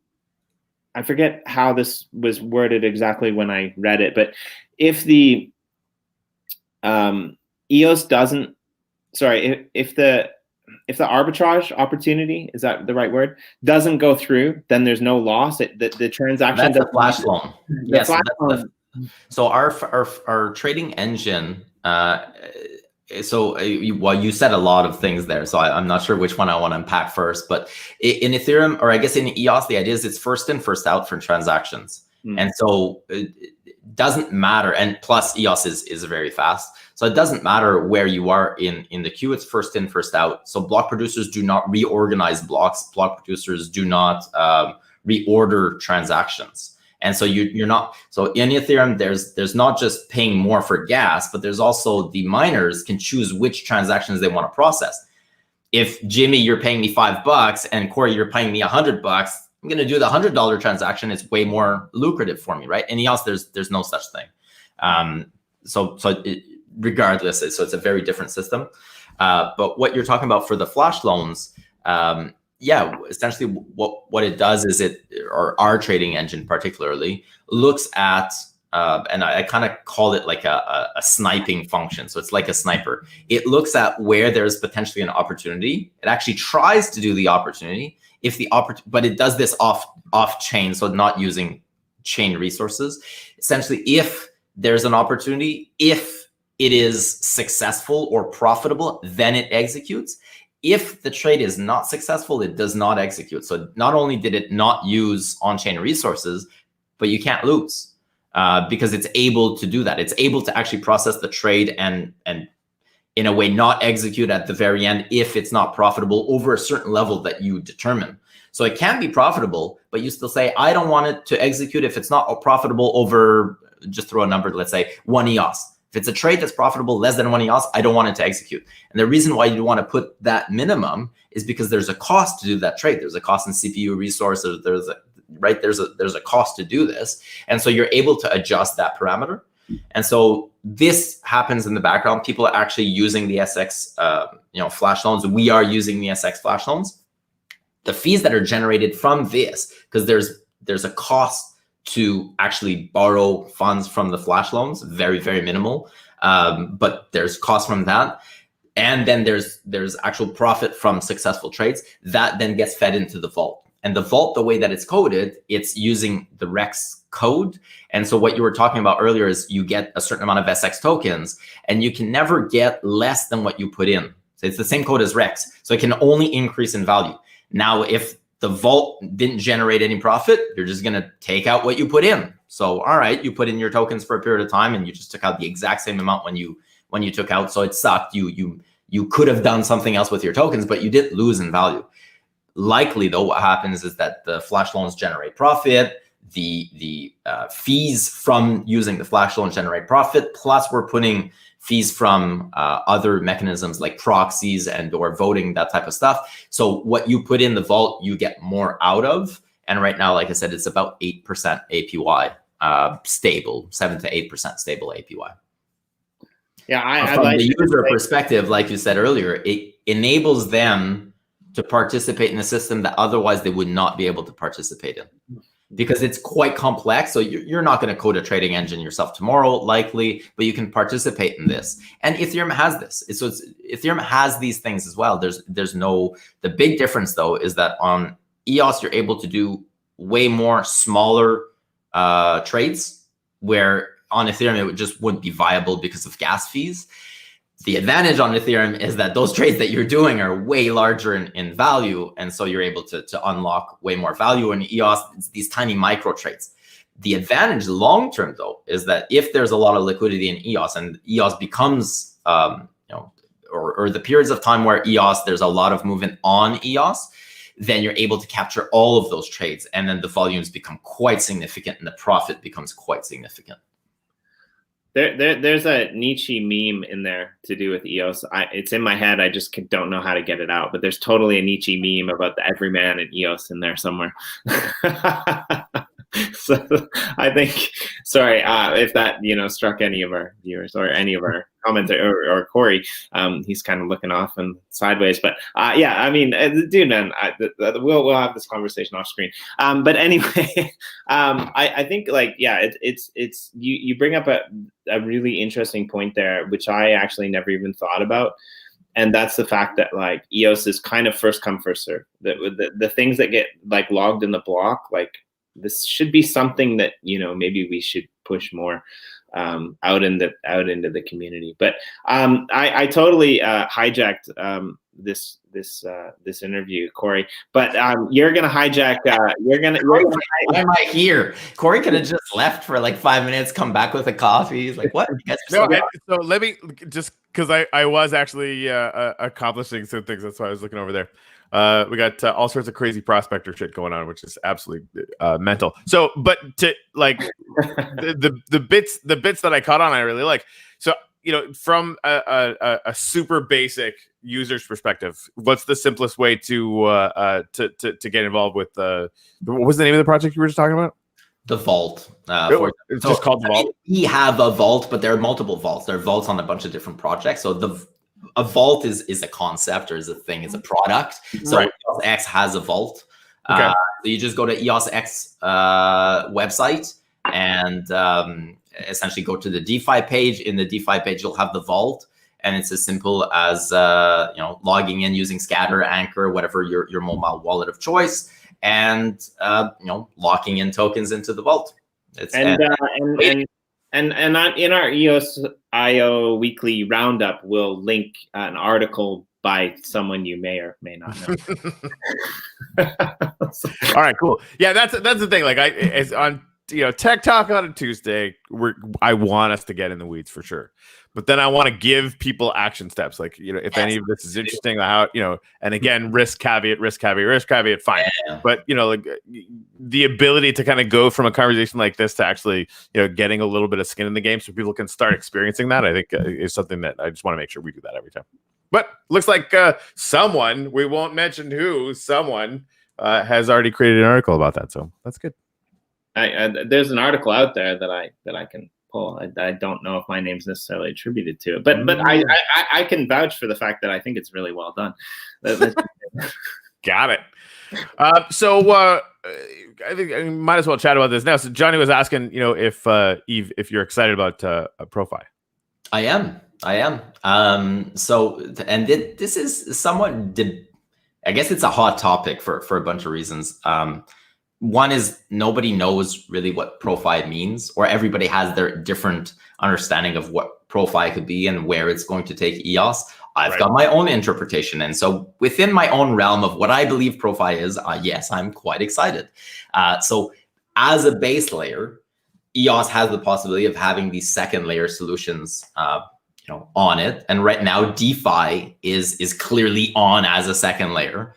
I forget how this was worded exactly when I read it, but if the EOS doesn't, if the arbitrage opportunity, is that the right word, doesn't go through, then there's no loss. The transaction. That's a flash loan. Yes. So our trading engine. You said a lot of things there, so I'm not sure which one I want to unpack first. But in Ethereum, or I guess in EOS, the idea is it's first in, first out for transactions, and so it doesn't matter. And plus, EOS is very fast. So it doesn't matter where you are in the queue, it's first in, first out. So block producers do not reorganize blocks. Block producers do not reorder transactions. And so you're not, so in Ethereum, there's not just paying more for gas, but there's also the miners can choose which transactions they want to process. If Jimmy, you're paying me $5 and Corey, you're paying me $100, I'm going to do the $100 transaction. It's way more lucrative for me, right? In EOS, there's no such thing. Regardless, so it's a very different system. But what you're talking about for the flash loans, yeah, essentially what it does is or our trading engine particularly, looks at, and I kind of call it like a sniping function. So it's like a sniper. It looks at where there's potentially an opportunity. It actually tries to do the opportunity. But it does this off chain, so not using chain resources. Essentially, if there's an opportunity, if it is successful or profitable, then it executes. If the trade is not successful, it does not execute. So not only did it not use on-chain resources, but you can't lose because it's able to do that. It's able to actually process the trade and in a way not execute at the very end if it's not profitable over a certain level that you determine. So it can be profitable, but you still say, I don't want it to execute if it's not profitable over, just throw a number, let's say 1 EOS. If it's a trade that's profitable less than 1 EOS, I don't want it to execute. And the reason why you want to put that minimum is because there's a cost to do that trade. There's a cost in CPU resources. There's a cost to do this. And so you're able to adjust that parameter. And so this happens in the background. People are actually using the SX flash loans. We are using the SX flash loans. The fees that are generated from this, because there's a cost to actually borrow funds from the flash loans, very, very minimal. But there's cost from that. And then there's actual profit from successful trades that then gets fed into the vault. And the vault, the way that it's coded, it's using the Rex code. And so what you were talking about earlier is you get a certain amount of SX tokens, and you can never get less than what you put in. So it's the same code as Rex. So it can only increase in value. Now, if the vault didn't generate any profit, you're just going to take out what you put in. So, all right, you put in your tokens for a period of time and you just took out the exact same amount when you took out. So it sucked. You could have done something else with your tokens, but you didn't lose in value. Likely, though, what happens is that the flash loans generate profit. The fees from using the flash loans generate profit. Plus, we're putting fees from other mechanisms like proxies and or voting, that type of stuff. So what you put in the vault, you get more out of. And right now, like I said, it's about 8% APY, stable, 7 to 8% stable APY. Yeah, from the user perspective, like you said earlier, it enables them to participate in a system that otherwise they would not be able to participate in, because it's quite complex. So you're not going to code a trading engine yourself tomorrow, likely, but you can participate in this. And Ethereum has this. So Ethereum has these things as well. The big difference though is that on EOS you're able to do way more smaller trades, where on Ethereum it just wouldn't be viable because of gas fees. The advantage on Ethereum is that those trades that you're doing are way larger in value. And so you're able to unlock way more value. In EOS, it's these tiny micro trades. The advantage long-term though, is that if there's a lot of liquidity in EOS and EOS becomes, or the periods of time where EOS, there's a lot of movement on EOS, then you're able to capture all of those trades. And then the volumes become quite significant and the profit becomes quite significant. There's a Nietzsche meme in there to do with EOS. It's in my head. I just don't know how to get it out. But there's totally a Nietzsche meme about the everyman in EOS in there somewhere. So I think, sorry if that struck any of our viewers or any of our commenters or Corey. He's kind of looking off and sideways, but yeah, I mean, dude, man, we'll have this conversation off screen. But anyway, I think it's you bring up a really interesting point there, which I actually never even thought about. And that's the fact that like EOS is kind of first come, first serve. The things that get like logged in the block, like this should be something that maybe we should push more out into the community. But I totally hijacked this interview, Corey. But you're gonna hijack. Why am I here? Corey could have just left for like 5 minutes, come back with a coffee. He's like, what? So let me just, because I was actually accomplishing some things. That's why I was looking over there. We got all sorts of crazy prospector shit going on, which is absolutely mental. So, but to like the bits that I caught on, I really like. So, from a super basic user's perspective, what's the simplest way to get involved with what was the name of the project you were just talking about? The vault. It's just called the vault. We have a vault, but there are multiple vaults. There are vaults on a bunch of different projects. So a vault is a concept or is a thing, is a product. So EOSX has a vault. So you just go to EOSX website and essentially go to the DeFi page. In the DeFi page, you'll have the vault, and it's as simple as logging in using Scatter, Anchor, whatever your mobile wallet of choice, and locking in tokens into the vault. And in our EOSIO Weekly roundup, we'll link an article by someone you may or may not know. All right, cool. Yeah, that's the thing. Like it's on Tech Talk on a Tuesday. I want us to get in the weeds for sure, but then I want to give people action steps. Like if any of this is interesting, how and again, risk caveat, fine. Yeah. But like the ability to kind of go from a conversation like this to actually getting a little bit of skin in the game, so people can start experiencing that. I think is something that I just want to make sure we do that every time. But looks like someone, we won't mention who, has already created an article about that, so that's good. There's an article out there that I can pull. I don't know if my name's necessarily attributed to it, but I can vouch for the fact that I think it's really well done. Got it. So I think I might as well chat about this now. So Johnny was asking, if Yves, if you're excited about ProFi. I am. So, and this is somewhat, I guess it's a hot topic for a bunch of reasons. One is nobody knows really what ProFi means, or everybody has their different understanding of what ProFi could be and where it's going to take EOS. I've got my own interpretation. And so within my own realm of what I believe ProFi is, yes, I'm quite excited. So as a base layer, EOS has the possibility of having these second layer solutions on it. And right now, DeFi is clearly on as a second layer.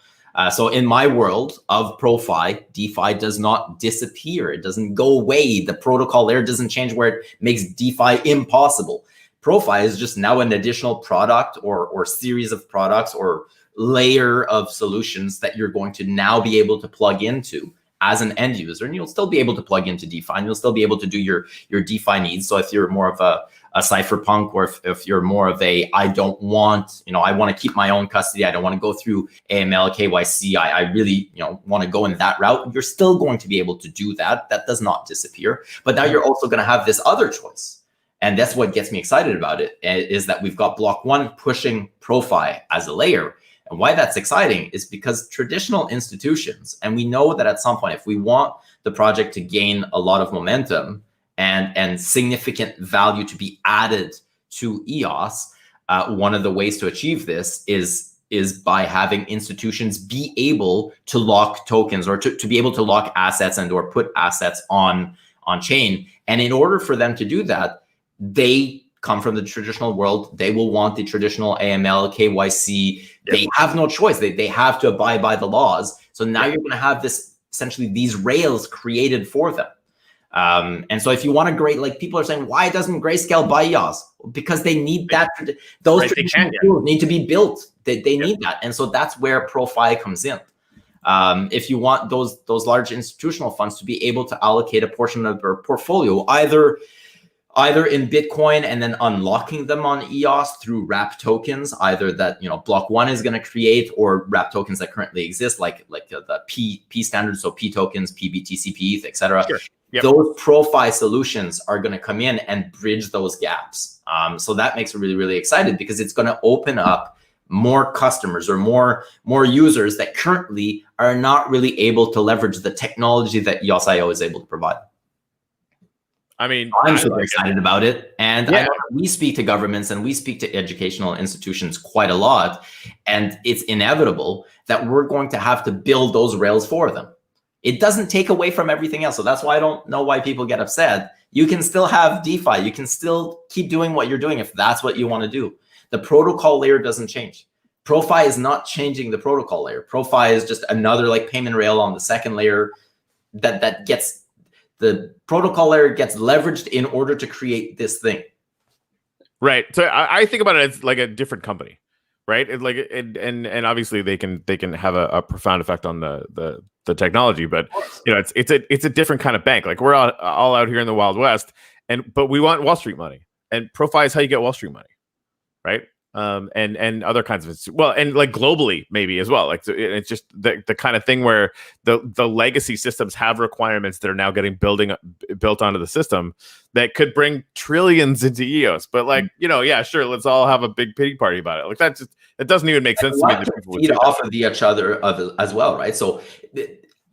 So in my world of ProFi, DeFi does not disappear. It doesn't go away. The protocol layer doesn't change where it makes DeFi impossible. ProFi is just now an additional product or series of products or layer of solutions that you're going to now be able to plug into as an end user. And you'll still be able to plug into DeFi, and you'll still be able to do your DeFi needs. So if you're more of a cypherpunk, or if you're more of a, I don't want, I want to keep my own custody, I don't want to go through AML, KYC, I really, want to go in that route, you're still going to be able to do that. That does not disappear. But now you're also going to have this other choice. And that's what gets me excited about it, is that we've got Block 1 pushing ProFi as a layer. And why that's exciting is because traditional institutions, and we know that at some point, if we want the project to gain a lot of momentum and significant value to be added to EOS, one of the ways to achieve this is by having institutions be able to lock tokens, or to be able to lock assets and or put assets on chain. And in order for them to do that, they come from the traditional world. They will want the traditional AML, KYC. Yep. They have no choice. They have to abide by the laws. So now you're going to have this, essentially these rails created for them. And so if you want to like people are saying, why doesn't Grayscale buy EOS? Because they need that. Those traditional tools need to be built. They need that. And so that's where ProFi comes in. If you want those large institutional funds to be able to allocate a portion of their portfolio, either in Bitcoin and then unlocking them on EOS through wrap tokens, either that Block 1 is going to create, or wrap tokens that currently exist, like the P standards, so P tokens, PBTC, ETH, etc. Sure. Yep. Those ProFi solutions are going to come in and bridge those gaps. So that makes me really, really excited, because it's going to open up more customers or more users that currently are not really able to leverage the technology that EOSIO is able to provide. I mean, I'm super excited about it. And I know we speak to governments and we speak to educational institutions quite a lot. And it's inevitable that we're going to have to build those rails for them. It doesn't take away from everything else. So that's why I don't know why people get upset. You can still have DeFi. You can still keep doing what you're doing if that's what you want to do. The protocol layer doesn't change. ProFi is not changing the protocol layer. ProFi is just another payment rail on the second layer that gets, the protocol layer gets leveraged in order to create this thing. Right. So I think about it as like a different company, right? It's like, and obviously they can have a profound effect on the technology, but it's a different kind of bank. Like we're all out here in the Wild West, but we want Wall Street money, and ProFi is how you get Wall Street money, right? and other kinds of and like globally maybe as well. Like it's just the kind of thing where the legacy systems have requirements that are now getting built onto the system that could bring trillions into EOS. But like yeah, sure, let's all have a big pity party about it. Like it doesn't even make sense to me that people would feed off of each other as well, right? So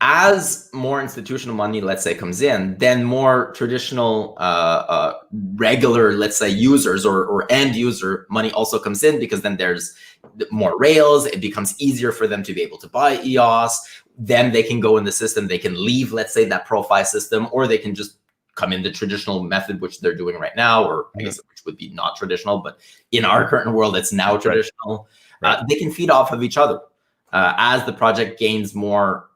as more institutional money, let's say, comes in, then more traditional, regular, let's say, users or end user money also comes in, because then there's more rails. It becomes easier for them to be able to buy EOS. Then they can go in the system. They can leave, let's say, that ProFi system, or they can just come in the traditional method, which they're doing right now, or I guess which would be not traditional, but in our current world, it's now traditional. Right. They can feed off of each other as the project gains more,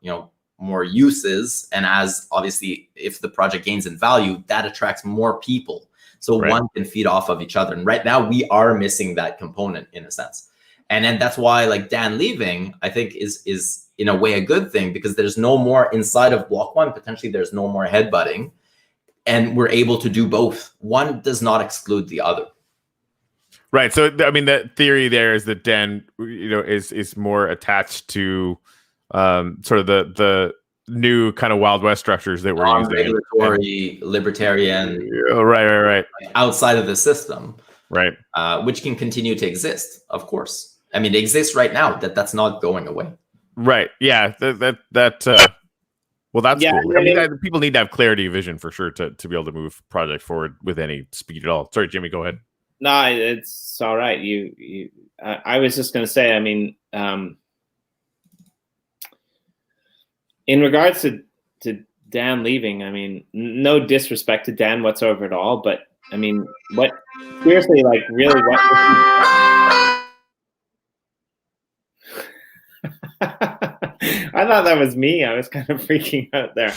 more uses, and as obviously if the project gains in value, that attracts more people. So one can feed off of each other. And right now we are missing that component in a sense. And then that's why like Dan leaving, I think is in a way a good thing, because there's no more inside of Block One. Potentially there's no more headbutting, and we're able to do both. One does not exclude the other. Right. So I mean, the theory there is that Dan, is more attached to sort of the new kind of Wild West structures that we're using. Regulatory, libertarian. Right. Outside of the system. Right. Which can continue to exist, of course. I mean, it exists right now. That's not going away. Right. Yeah. Well, that's cool. I mean, people need to have clarity of vision for sure to be able to move projects forward with any speed at all. Sorry, Jimmy, go ahead. No, it's all right. I was just going to say, I mean, in regards to Dan leaving, I mean, no disrespect to Dan whatsoever at all, but I mean, seriously, like, really, what? I thought that was me. I was kind of freaking out there.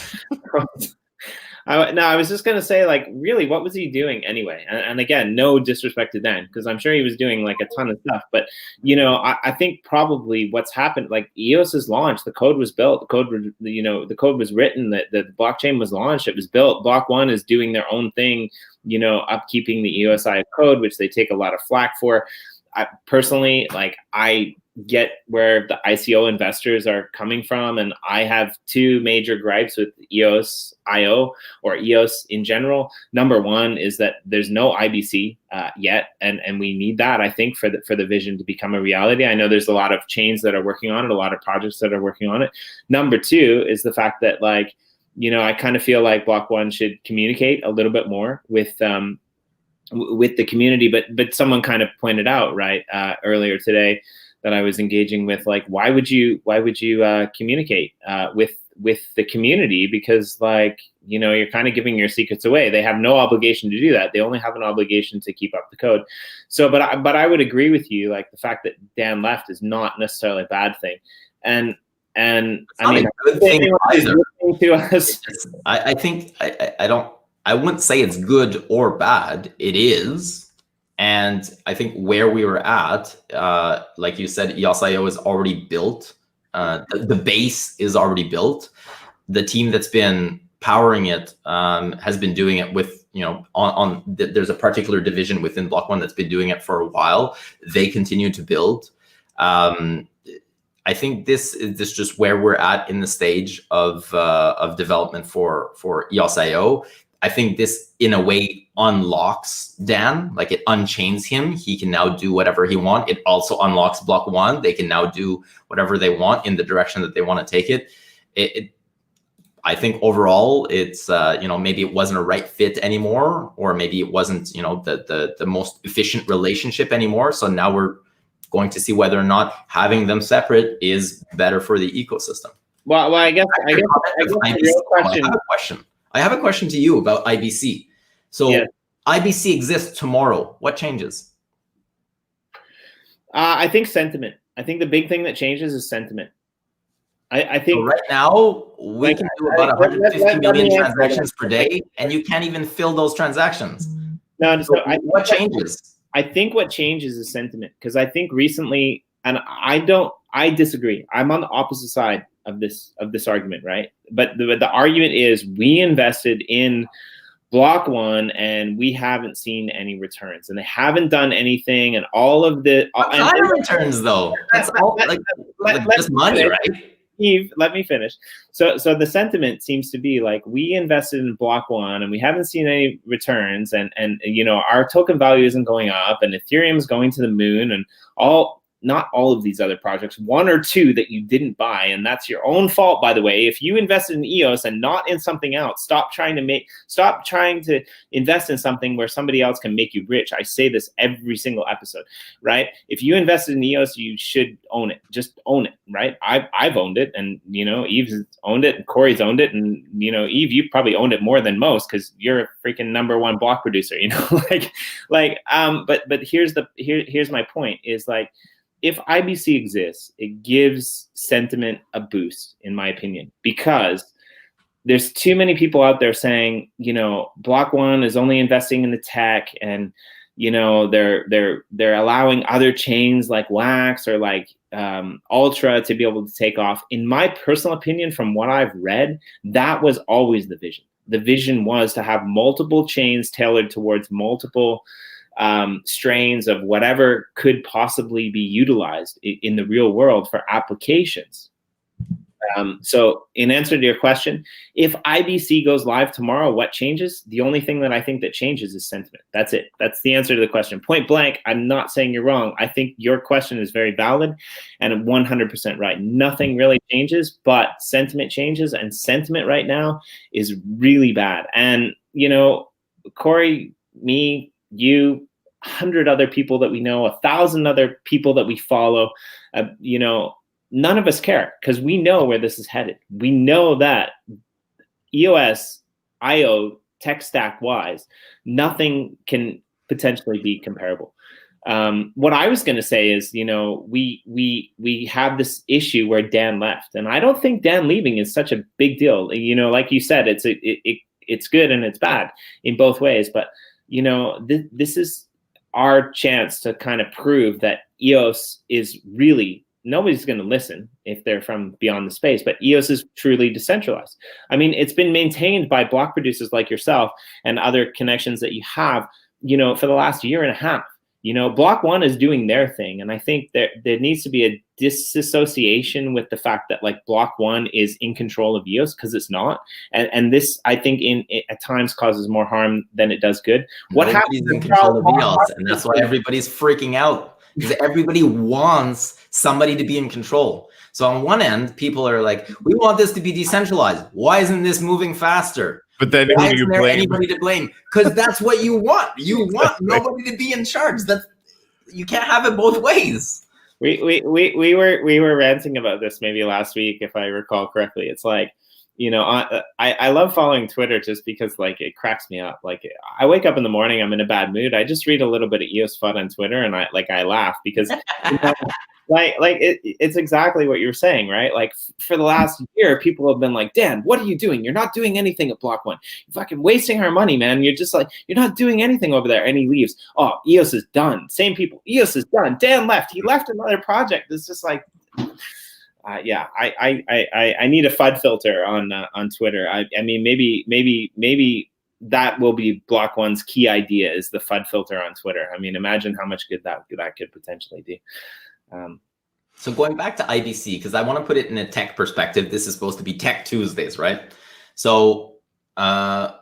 I was just going to say, like, really, what was he doing anyway? And again, no disrespect to Dan, because I'm sure he was doing like a ton of stuff. But, I think probably what's happened, like EOS is launched, the code was built, the code was written, the blockchain was launched, it was built. Block One is doing their own thing, upkeeping the EOSIO code, which they take a lot of flack for. I personally, I get where the ICO investors are coming from, and I have two major gripes with EOSIO or EOS in general. Number one is that there's no IBC yet, and we need that, I think, for the vision to become a reality. I know there's a lot of chains that are working on it, a lot of projects that are working on it. Number two is the fact that, I kind of feel like Block One should communicate a little bit more with the community, but someone kind of pointed out earlier today that I was engaging with, like, why would you communicate with the community? Because you're kind of giving your secrets away. They have no obligation to do that. They only have an obligation to keep up the code. So, but I would agree with you, like, the fact that Dan left is not necessarily a bad thing. And I mean, a good thing either. To us. I think I wouldn't say it's good or bad. It is. And I think where we were at, like you said, EOSIO is already built. The base is already built. The team that's been powering it has been doing it with, there's a particular division within Block One that's been doing it for a while. They continue to build. I think this is just where we're at in the stage of development for EOSIO. I think this, in a way, unlocks Dan, like it unchains him. He can now do whatever he wants. It also unlocks Block One. They can now do whatever they want in the direction that they want to take it. I think overall, it's maybe it wasn't a right fit anymore, or maybe it wasn't the most efficient relationship anymore. So now we're going to see whether or not having them separate is better for the ecosystem. Well, I guess the real question. I have a question to you about IBC. So yeah. IBC exists tomorrow. What changes? I think sentiment. I think the big thing that changes is sentiment. I think so right now we can do about 150 million transactions per day, and you can't even fill those transactions. No, so what changes? I think what changes is sentiment, because I think recently, and I disagree. I'm on the opposite side of this argument, right? But the argument is we invested in block one, and we haven't seen any returns, and they haven't done anything, and all of the what kind of returns though? That's all like just money, right? Yves, let me finish. So the sentiment seems to be like, we invested in block one and we haven't seen any returns, and you know, our token value isn't going up, and Ethereum is going to the moon, and not all of these other projects, one or two that you didn't buy, and that's your own fault, by the way. If you invested in EOS and not in something else, stop trying to invest in something where somebody else can make you rich. I say this every single episode, right? If you invested in EOS, you should own it. Just own it, right? I've owned it, and you know, Yves has owned it, and Corey's owned it, and you know, Yves, you've probably owned it more than most because you're a freaking #1 block producer, you know, but here's my point is like, if IBC exists, it gives sentiment a boost, in my opinion, because there's too many people out there saying, you know, block one is only investing in the tech, and you know, they're allowing other chains like Wax or like Ultra to be able to take off. In my personal opinion, from what I've read, that was always the vision. The vision was to have multiple chains tailored towards multiple strains of whatever could possibly be utilized in the real world for applications. So in answer to your question, if IBC goes live tomorrow, what changes? The only thing that I think that changes is sentiment. That's it. That's the answer to the question. Point blank, I'm not saying you're wrong. I think your question is very valid and 100% right. Nothing really changes, but sentiment changes, and sentiment right now is really bad. And, you know, Corey, me, you, 100 other people that we know, 1,000 other people that we follow, you know, none of us care because we know where this is headed. We know that EOS, IO, tech stack wise, nothing can potentially be comparable. What I was going to say is, you know, we have this issue where Dan left, and I don't think Dan leaving is such a big deal. You know, like you said, it's good and it's bad in both ways. But you know, this is our chance to kind of prove that EOS is really, nobody's going to listen if they're from beyond the space, but EOS is truly decentralized. I mean, it's been maintained by block producers like yourself and other connections that you have, you know, for the last year and a half. You know, block one is doing their thing. And I think there needs to be a disassociation with the fact that like block one is in control of EOS, because it's not. And this, I think, at times causes more harm than it does good. What happens in control of EOS? And that's why everybody's freaking out, because everybody wants somebody to be in control. So on one end, people are like, we want this to be decentralized. Why isn't this moving faster? But then why isn't there anybody to blame? Because that's what you want. You want nobody to be in charge. You can't have it both ways. We were ranting about this maybe last week, if I recall correctly. It's like, you know, I love following Twitter just because like it cracks me up. Like I wake up in the morning, I'm in a bad mood, I just read a little bit of EOS FUD on Twitter, and I laugh because you know, it's exactly what you're saying, right? Like for the last year, people have been like, Dan, what are you doing? You're not doing anything at block one. You're fucking wasting our money, man. You're just like, you're not doing anything over there. And he leaves. Oh, EOS is done. Same people. EOS is done. Dan left. He left another project. It's just like, yeah, I need a FUD filter on Twitter. I mean, maybe that will be block one's key idea, is the FUD filter on Twitter. I mean, imagine how much good that could potentially do. So going back to IBC, because I want to put it in a tech perspective, this is supposed to be Tech Tuesdays, right? So I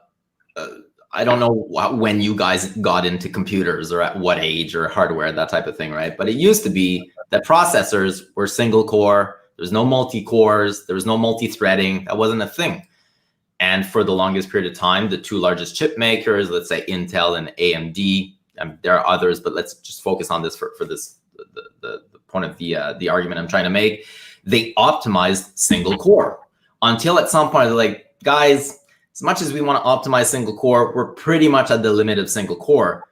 don't know when you guys got into computers or at what age or hardware, that type of thing, right? But it used to be that processors were single core. There's no multi-cores. There was no multi-threading. That wasn't a thing. And for the longest period of time, the two largest chip makers, let's say Intel and AMD, there are others, but let's just focus on this for this, the point of the argument I'm trying to make. They optimized single core until at some point they're like, guys, as much as we want to optimize single core, we're pretty much at the limit of single core.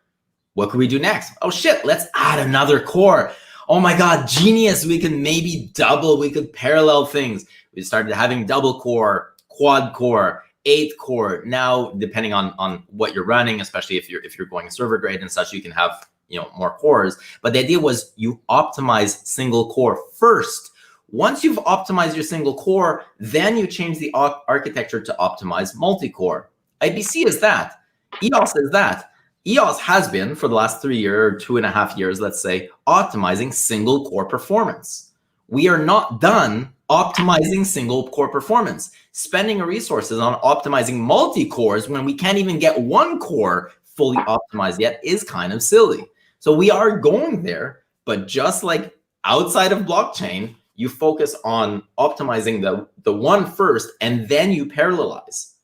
What could we do next? Oh shit, let's add another core. Oh my God, genius. We can maybe double, we could parallel things. We started having double core, quad core, 8 core. Now, depending on what you're running, especially if you're going server grade and such, you can have, you know, more cores. But the idea was you optimize single core first. Once you've optimized your single core, then you change the architecture to optimize multi-core. IBC is that. EOS is that. EOS has been, for the last 3 years, 2.5 years, let's say, optimizing single core performance. We are not done optimizing single core performance. Spending resources on optimizing multi-cores when we can't even get one core fully optimized yet is kind of silly. So we are going there, but just like outside of blockchain, you focus on optimizing the one first, and then you parallelize.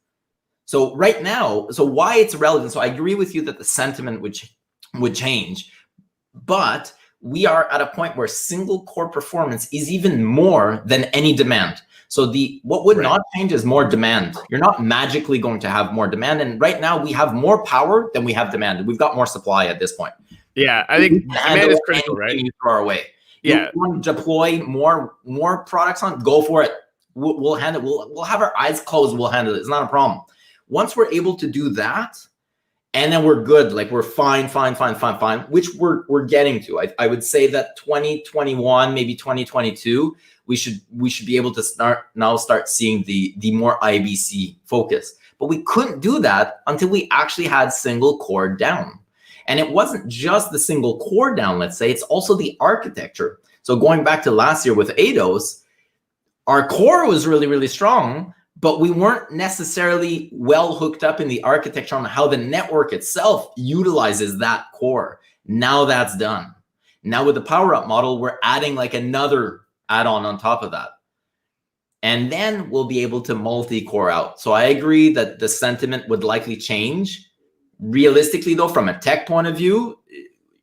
So right now, so why it's relevant? So I agree with you that the sentiment would change, but we are at a point where single core performance is even more than any demand. So what would not change is more demand. You're not magically going to have more demand. And right now we have more power than we have demand. We've got more supply at this point. Yeah, I think demand is critical, right? You throw our way. Yeah. You want to deploy more products on, go for it. We'll handle it. We'll have our eyes closed. We'll handle it. It's not a problem. Once we're able to do that, and then we're good, like we're fine, which we're getting to. I would say that 2021, maybe 2022, we should be able to start seeing the more IBC focus. But we couldn't do that until we actually had single core down. And it wasn't just the single core down, let's say, it's also the architecture. So going back to last year with ADOS, our core was really, really strong, but we weren't necessarily well hooked up in the architecture on how the network itself utilizes that core. Now that's done. Now with the power up model, we're adding like another add-on on top of that. And then we'll be able to multi-core out. So I agree that the sentiment would likely change. Realistically though, from a tech point of view,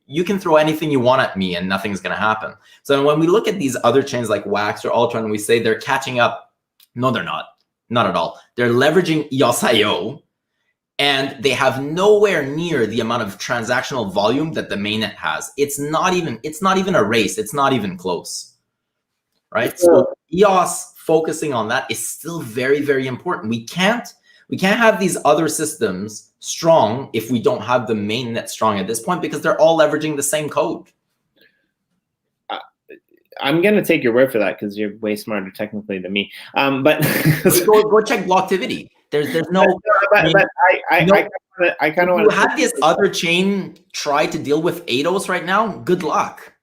you can throw anything you want at me and nothing's gonna happen. So when we look at these other chains like Wax or Ultron, and we say they're catching up, no, they're not. Not at all. They're leveraging EOSIO, and they have nowhere near the amount of transactional volume that the mainnet has. It's not even a race. It's not even close, right? So EOS focusing on that is still very, very important. We can't have these other systems strong if we don't have the mainnet strong at this point, because they're all leveraging the same code. I'm gonna take your word for that because you're way smarter technically than me. But go check Block'tivity. There's no. I kind of want to have this other chain try to deal with ADOS right now. Good luck.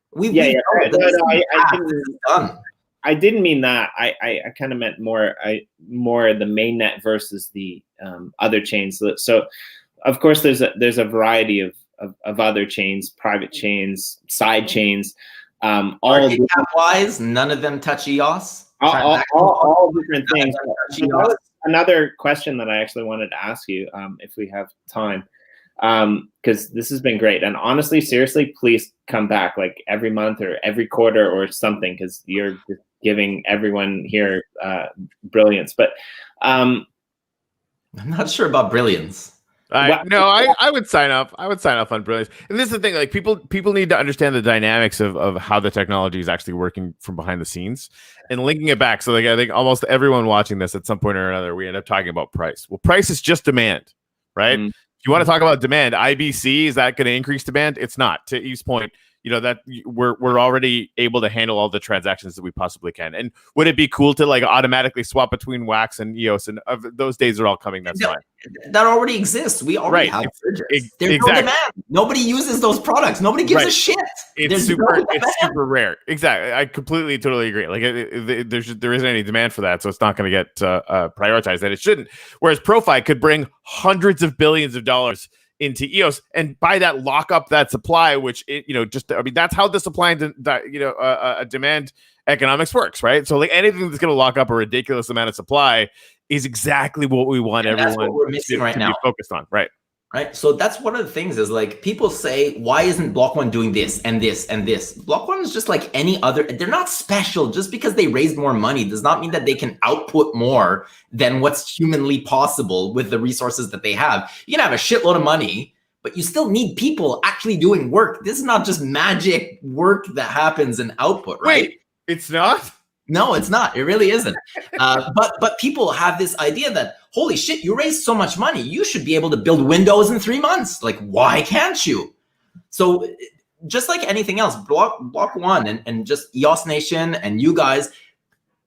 I didn't mean that. I kind of meant more the mainnet versus the other chains. So of course there's a variety of other chains, private chains, side chains. All wise, none of them touch EOS. All different things. Another question that I actually wanted to ask you, if we have time, because this has been great. And honestly, seriously, please come back like every month or every quarter or something, because you're just giving everyone here brilliance. But I'm not sure about brilliance. I would sign up. I would sign up on brilliance. And this is the thing: like people need to understand the dynamics of how the technology is actually working from behind the scenes, and linking it back. So, like, I think almost everyone watching this at some point or another, we end up talking about price. Well, price is just demand, right? Mm-hmm. If you want to talk about demand, IBC, is that going to increase demand? It's not. To Yves' point, that we're already able to handle all the transactions that we possibly can. And would it be cool to like automatically swap between Wax and EOS? And those days are all coming. That's fine. That already exists. We already have bridges. There's no demand. Nobody uses those products. Nobody gives a shit. It's super rare. Exactly. I completely, totally agree. Like there isn't any demand for that, so it's not going to get prioritized, and it shouldn't. Whereas ProFi could bring hundreds of billions of dollars into EOS, and by that lock up that supply, which that's how the supply and demand economics works, right? So like anything that's going to lock up a ridiculous amount of supply is exactly what we want everyone we're missing right now be focused on, right? So that's one of the things is like people say, why isn't Block One doing this and this and this? Block One is just like any other. They're not special. Just because they raised more money does not mean that they can output more than what's humanly possible with the resources that they have. You can have a shitload of money, but you still need people actually doing work. This is not just magic work that happens in output, right? Wait, it's not? No, it's not. It really isn't. But people have this idea that, holy shit, you raised so much money, you should be able to build Windows in 3 months. Like, why can't you? So just like anything else, Block One and just EOS Nation and you guys,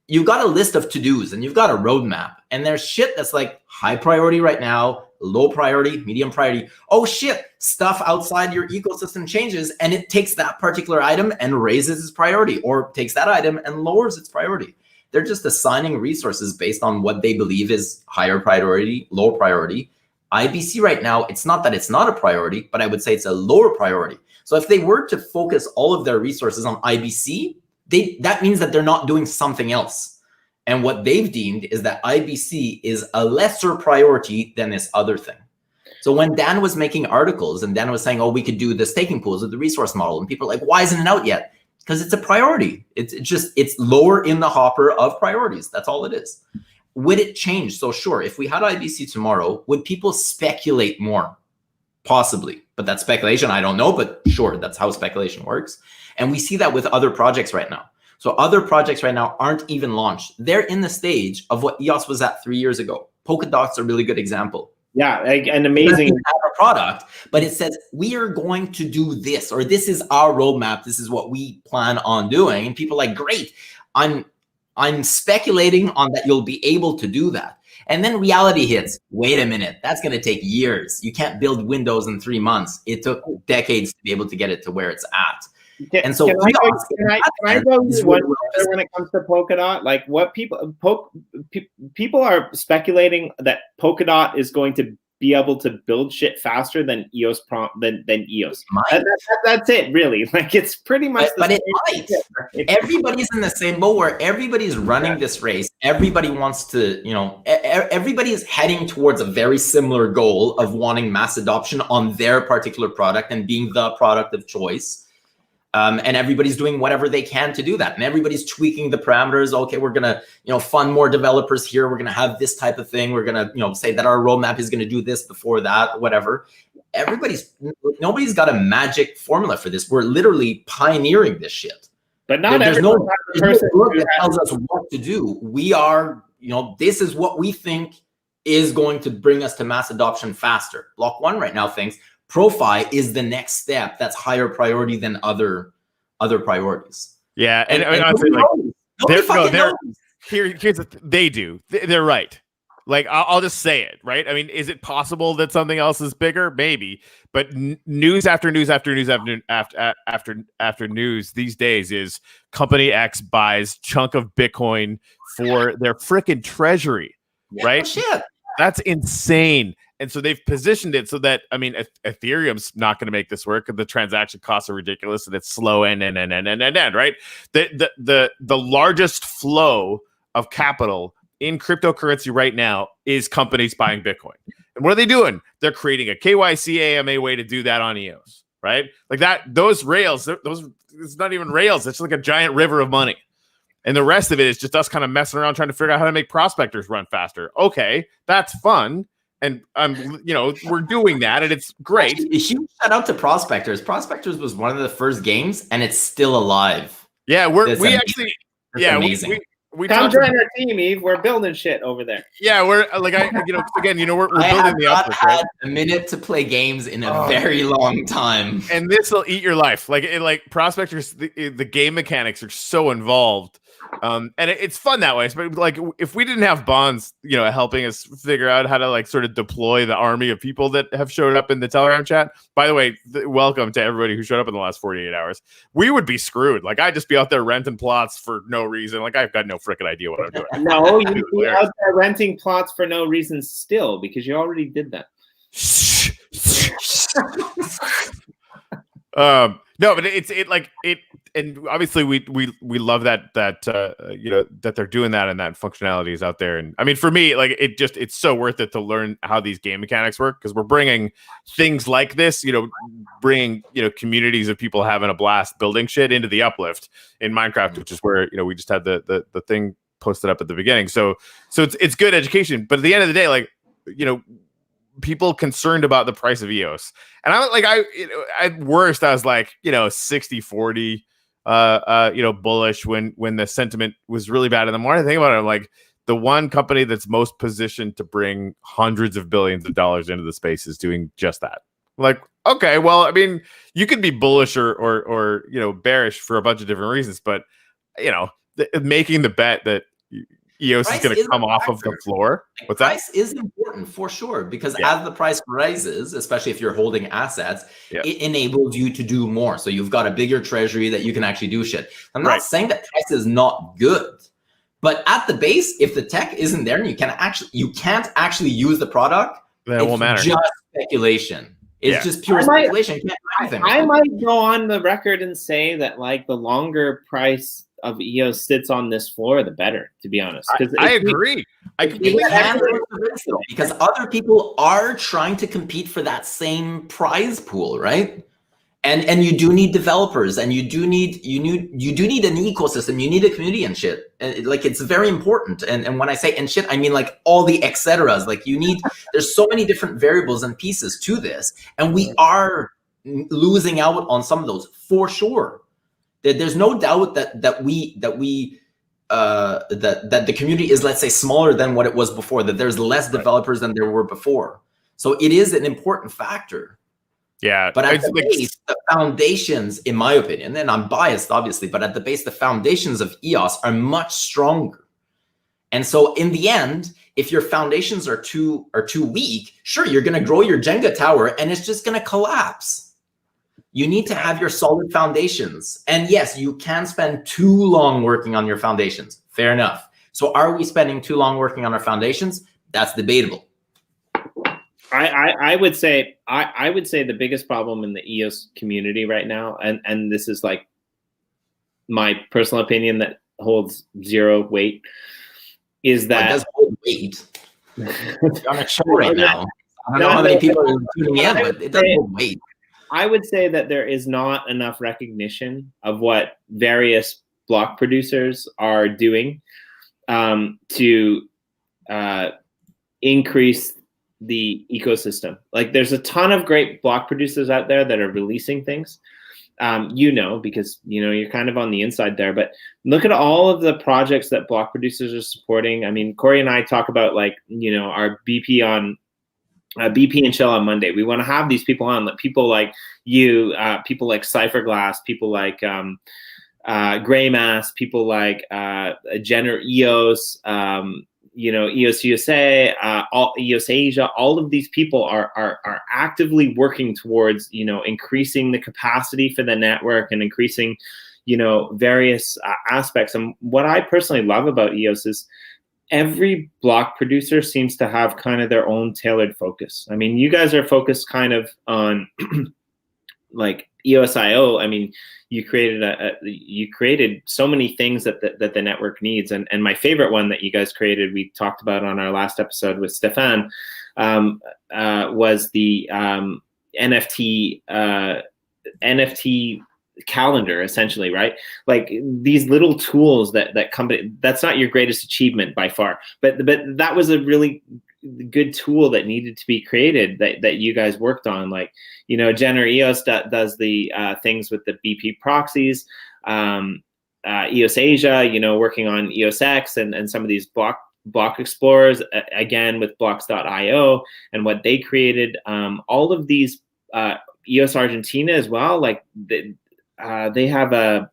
you've got a list of to-dos and you've got a roadmap. And there's shit that's like high priority right now low priority, medium priority. Oh shit, stuff outside your ecosystem changes and it takes that particular item and raises its priority, or takes that item and lowers its priority. They're just assigning resources based on what they believe is higher priority, lower priority. IBC right now, it's not that it's not a priority, but I would say it's a lower priority. So if they were to focus all of their resources on IBC, that means that they're not doing something else. And what they've deemed is that IBC is a lesser priority than this other thing. So when Dan was making articles and Dan was saying, oh, we could do the staking pools with the resource model, and people are like, why isn't it out yet? Because it's a priority. It's lower in the hopper of priorities. That's all it is. Would it change? So sure, if we had IBC tomorrow, would people speculate more? Possibly, but that's speculation. I don't know, but sure, that's how speculation works. And we see that with other projects right now. So other projects right now aren't even launched. They're in the stage of what EOS was at 3 years ago. Polkadot's a really good example. Yeah, and amazing. Have a product, but it says we are going to do this, or this is our roadmap. This is what we plan on doing. And people are like, great, I'm speculating on that you'll be able to do that. And then reality hits. Wait a minute, that's going to take years. You can't build Windows in 3 months. It took decades to be able to get it to where it's at. And so can I go one further when it comes to Polkadot? Like what people are speculating that Polkadot is going to be able to build shit faster than EOS than EOS. That's it, really. Like it's pretty much. But it might. Everybody's in the same boat where everybody's running this race. Everybody wants to, everybody is heading towards a very similar goal of wanting mass adoption on their particular product and being the product of choice. And everybody's doing whatever they can to do that. And everybody's tweaking the parameters. Okay, we're going to, fund more developers here. We're going to have this type of thing. We're going to, say that our roadmap is going to do this before that, whatever. Nobody's got a magic formula for this. We're literally pioneering this shit. But not there's no book that tells us what to do. We are, this is what we think is going to bring us to mass adoption faster. Block One right now thinks ProFi is the next step that's higher priority than other priorities. Yeah, and honestly, here's they do. They're right. Like I'll just say it, right? I mean, is it possible that something else is bigger? Maybe, but news after news after news after news these days is company X buys chunk of Bitcoin for their freaking treasury, right? Oh, shit. That's insane. And so they've positioned it so that, I mean, Ethereum's not going to make this work. The transaction costs are ridiculous and it's slow and right? The largest flow of capital in cryptocurrency right now is companies buying Bitcoin. And what are they doing? They're creating a KYC AMA way to do that on EOS, right? Like those rails, it's not even rails. It's like a giant river of money. And the rest of it is just us kind of messing around trying to figure out how to make prospectors run faster. Okay, that's fun. And we're doing that, and it's great. Actually, a huge shout out to Prospectors. Prospectors was one of the first games, and it's still alive. Yeah, we come join our team, Yves. We're building shit over there. Yeah, we're like we're building the uplift. I had a minute to play games in a very long time, and this will eat your life. Like Prospectors, the game mechanics are so involved. And it's fun that way. But like, if we didn't have Bonds, helping us figure out how to like sort of deploy the army of people that have showed up in the Telegram chat. By the way, welcome to everybody who showed up in the last 48 hours. We would be screwed. Like I'd just be out there renting plots for no reason. Like I've got no freaking idea what I'm doing. No, you'd be out there renting plots for no reason still because you already did that. No, but and obviously we love that they're doing that and that functionality is out there. And I mean, for me, like it's so worth it to learn how these game mechanics work because we're bringing things like this, bringing communities of people having a blast building shit into the uplift in Minecraft, which is where we just had the thing posted up at the beginning. So it's good education, but at the end of the day, like people concerned about the price of EOS. And at worst, I was like, 60-40, bullish when the sentiment was really bad. And the more I think about it, I'm like, the one company that's most positioned to bring hundreds of billions of dollars into the space is doing just that. Like, okay, well, I mean, you could be bullish or bearish for a bunch of different reasons, but, making the bet that EOS is going to come off of the floor. Like, What's that? Price is important for sure, because as the price rises, especially if you're holding assets, it enables you to do more. So you've got a bigger treasury that you can actually do shit. I'm not saying that price is not good, but at the base, if the tech isn't there and you can't actually use the product, then it won't matter. Just speculation. It's just pure speculation. I might go on the record and say that, like, the longer price of EOS sits on this floor, the better, to be honest. I agree. I completely because other people are trying to compete for that same prize pool, right? And you do need developers, and you do need an ecosystem. You need a community and shit. And like, it's very important. And when I say and shit, I mean like all the et ceteras. Like, there's so many different variables and pieces to this, and we are losing out on some of those for sure. There's no doubt that the community is, let's say, smaller than what it was before, that there's less developers than there were before. So it is an important factor. Yeah. But at the base, the foundations, in my opinion, and I'm biased, obviously, but at the base, the foundations of EOS are much stronger. And so in the end, if your foundations are too weak, sure, you're going to grow your Jenga tower and it's just going to collapse. You need to have your solid foundations. And yes, you can spend too long working on your foundations. Fair enough. So are we spending too long working on our foundations? That's debatable. I would say the biggest problem in the EOS community right now, and this is like my personal opinion that holds zero weight, is that it does hold weight. It's on a show right now. I don't know how many people are tuning in, but it does hold weight. I would say that there is not enough recognition of what various block producers are doing to increase the ecosystem. Like, there's a ton of great block producers out there that are releasing things, because, you're kind of on the inside there, but look at all of the projects that block producers are supporting. I mean, Corey and I talk about, like, our BP on BP and Chill on Monday. We want to have these people on, like people like you, people like Cypherglass, people like Gray Mass, people like Jenner EOS, EOS USA, all EOS Asia. All of these people are actively working towards increasing the capacity for the network and increasing various aspects. And what I personally love about EOS is every block producer seems to have kind of their own tailored focus. I mean, you guys are focused kind of on like EOSIO. I mean, you created so many things that the network needs. And my favorite one that you guys created, we talked about on our last episode with Stefan, was the NFT calendar, essentially, right? Like these little tools that company, that's not your greatest achievement by far, but that was a really good tool that needed to be created that you guys worked on. Like, Jenner EOS does the things with the BP proxies, EOS Asia, working on EOSX and some of these block explorers, again with blocks.io and what they created. All of these EOS Argentina as well, like they have a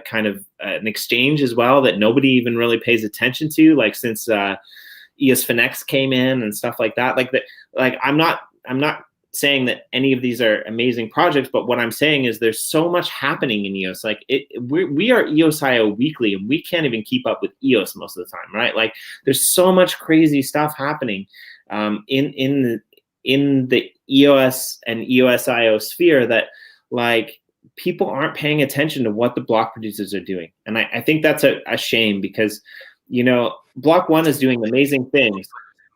kind of an exchange as well that nobody even really pays attention to, like since EOS Finex came in and stuff like that. Like I'm not saying that any of these are amazing projects, but what I'm saying is there's so much happening in EOS. Like we are EOSIO Weekly, and we can't even keep up with EOS most of the time, right? Like there's so much crazy stuff happening in the EOS and EOSIO sphere that like people aren't paying attention to what the block producers are doing. And I think that's a shame, because Block One is doing amazing things.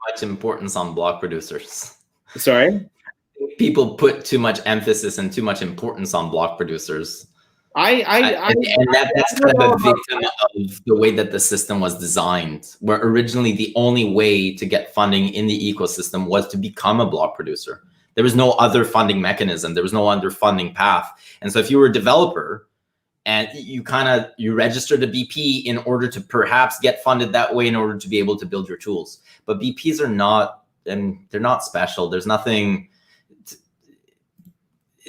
Much importance on block producers. Sorry? People put too much emphasis and too much importance on block producers. That's kind of a victim of the way that the system was designed, where originally the only way to get funding in the ecosystem was to become a block producer. There was no other funding mechanism. There was no other funding path. And so if you were a developer and you registered a BP in order to perhaps get funded that way in order to be able to build your tools. But BPs are not, and they're not special. There's nothing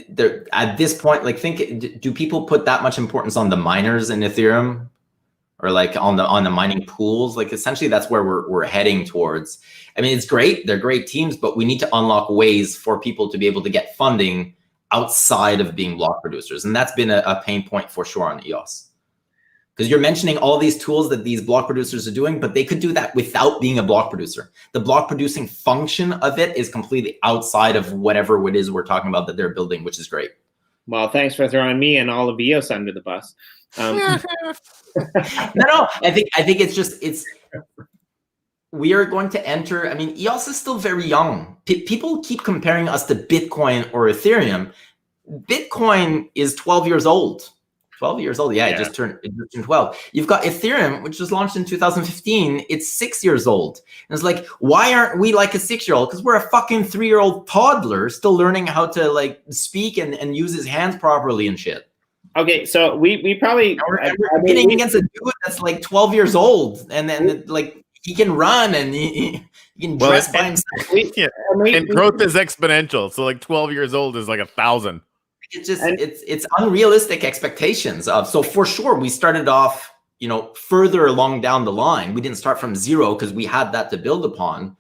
there at this point. Like, do people put that much importance on the miners in Ethereum? or like on the mining pools. Like essentially that's where we're heading towards. I mean, it's great. They're great teams, but we need to unlock ways for people to be able to get funding outside of being block producers. And that's been a pain point for sure on EOS. Because you're mentioning all these tools that these block producers are doing, but they could do that without being a block producer. The block producing function of it is completely outside of whatever it is we're talking about that they're building, which is great. Well, thanks for throwing me and all of EOS under the bus. No, I think it's we are going to enter. I mean, EOS is still very young. People keep comparing us to Bitcoin or Ethereum. Bitcoin is 12 years old. 12 years old. Yeah, it just turned 12. You've got Ethereum, which was launched in 2015. It's 6 years old. And it's like, why aren't we like a 6-year-old? Because we're a fucking 3-year-old toddler still learning how to like speak and use his hands properly and shit. Okay, so we probably we're competing against a dude that's like 12 years old, and then like he can run and he can dress by himself. And growth is exponential. So like 12 years old is like 1,000. It's just it's unrealistic expectations of. So for sure we started off, you know, further along down the line. We didn't start from zero because we had that to build upon,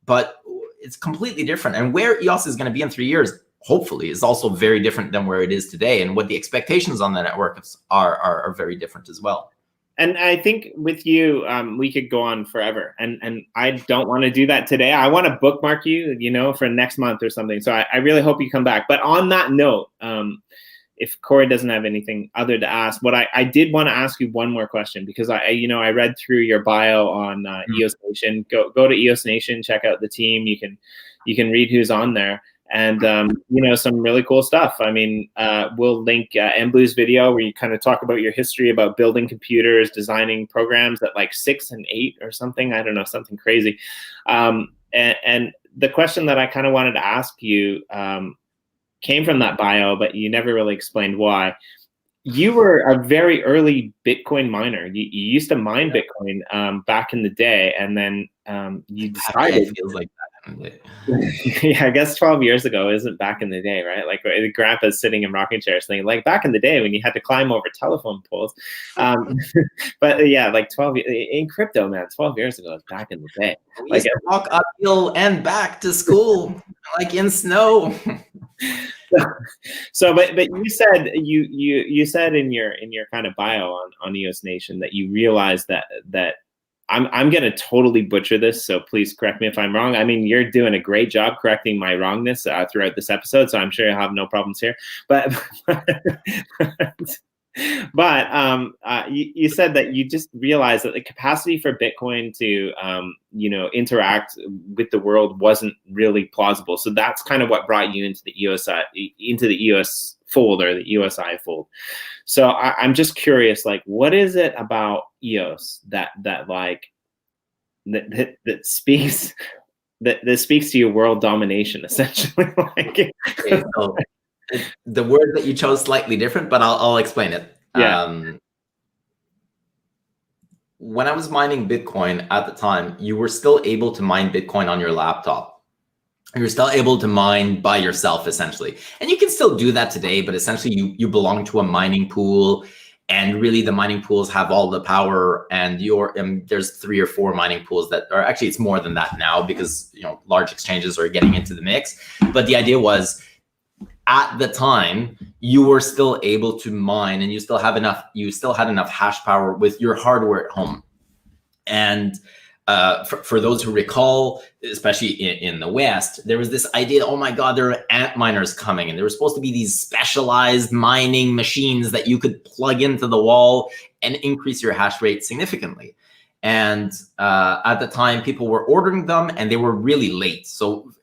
but it's completely different. And where EOS is going to be in 3 years, hopefully, is also very different than where it is today. And what the expectations on the network are very different as well. And I think with you, we could go on forever. And I don't want to do that today. I want to bookmark you, you know, for next month or something. So I really hope you come back. But on that note, if Corey doesn't have anything other to ask, what I did want to ask you one more question, because I read through your bio on EOS Nation. Go to EOS Nation, check out the team. You can read who's on there. And, you know, some really cool stuff. I mean, we'll link Mblue's video where you kind of talk about your history about building computers, designing programs at like 6 and 8 or something. I don't know, something crazy. And the question that I kind of wanted to ask you came from that bio, but you never really explained why. You were a very early Bitcoin miner. You used to mine Bitcoin back in the day, and then you decided. It feels like that. Yeah, I guess 12 years ago isn't back in the day, right? Like grandpa's sitting in rocking chairs thinking, like back in the day when you had to climb over telephone poles. But yeah, like 12 in crypto, man, 12 years ago is back in the day. We used to walk uphill and back to school, like in snow. So, but you said you said in your kind of bio on EOS Nation that you realized that I'm going to totally butcher this, so please correct me if I'm wrong. I mean, you're doing a great job correcting my wrongness throughout this episode, so I'm sure you'll have no problems here. But you said that you just realized that the capacity for Bitcoin to you know, interact with the world wasn't really plausible. So that's kind of what brought you into the EOS fold, or the EOSI fold. So I'm just curious, like, what is it about EOS that speaks that speaks to your world domination, essentially? Like, okay, so the word that you chose slightly different, but I'll explain it. Yeah. When I was mining Bitcoin at the time, you were still able to mine Bitcoin on your laptop. You're still able to mine by yourself, essentially. And you can still do that today, but essentially you belong to a mining pool, and really the mining pools have all the power, and there's 3 or 4 mining pools that are actually, it's more than that now because, you know, large exchanges are getting into the mix. But the idea was, at the time, you were still able to mine, and you still had enough hash power with your hardware at home. And for those who recall, especially in the West, there was this idea, oh my God, there are ant miners coming, and there were supposed to be these specialized mining machines that you could plug into the wall and increase your hash rate significantly. And at the time, people were ordering them, and they were really late. So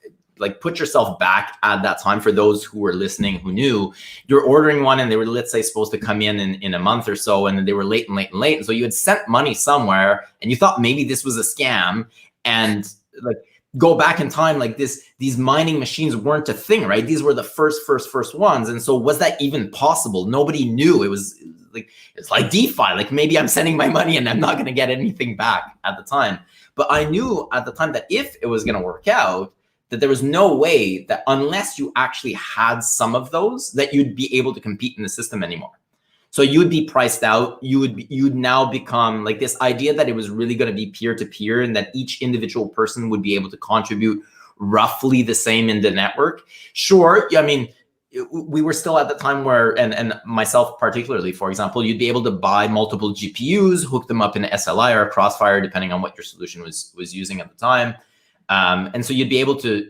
like, put yourself back at that time. For those who were listening who knew, you're ordering one and they were, let's say, supposed to come in a month or so, and then they were late. And so you had sent money somewhere and you thought maybe this was a scam, and like, go back in time, like these mining machines weren't a thing, right? These were the first ones. And so was that even possible? Nobody knew. It was like, it's like DeFi, like maybe I'm sending my money and I'm not going to get anything back at the time. But I knew at the time that if it was going to work out, that there was no way that unless you actually had some of those, that you'd be able to compete in the system anymore. So you would be priced out. You'd now become like this idea that it was really going to be peer-to-peer and that each individual person would be able to contribute roughly the same in the network. Sure, I mean, we were still at the time where, and myself particularly, for example, you'd be able to buy multiple GPUs, hook them up in SLI or Crossfire, depending on what your solution was using at the time. And so you'd be able to,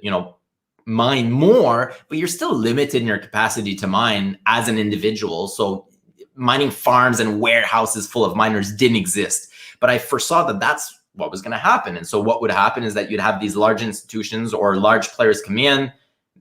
mine more, but you're still limited in your capacity to mine as an individual. So mining farms and warehouses full of miners didn't exist. But I foresaw that that's what was going to happen. And so what would happen is that you'd have these large institutions or large players come in,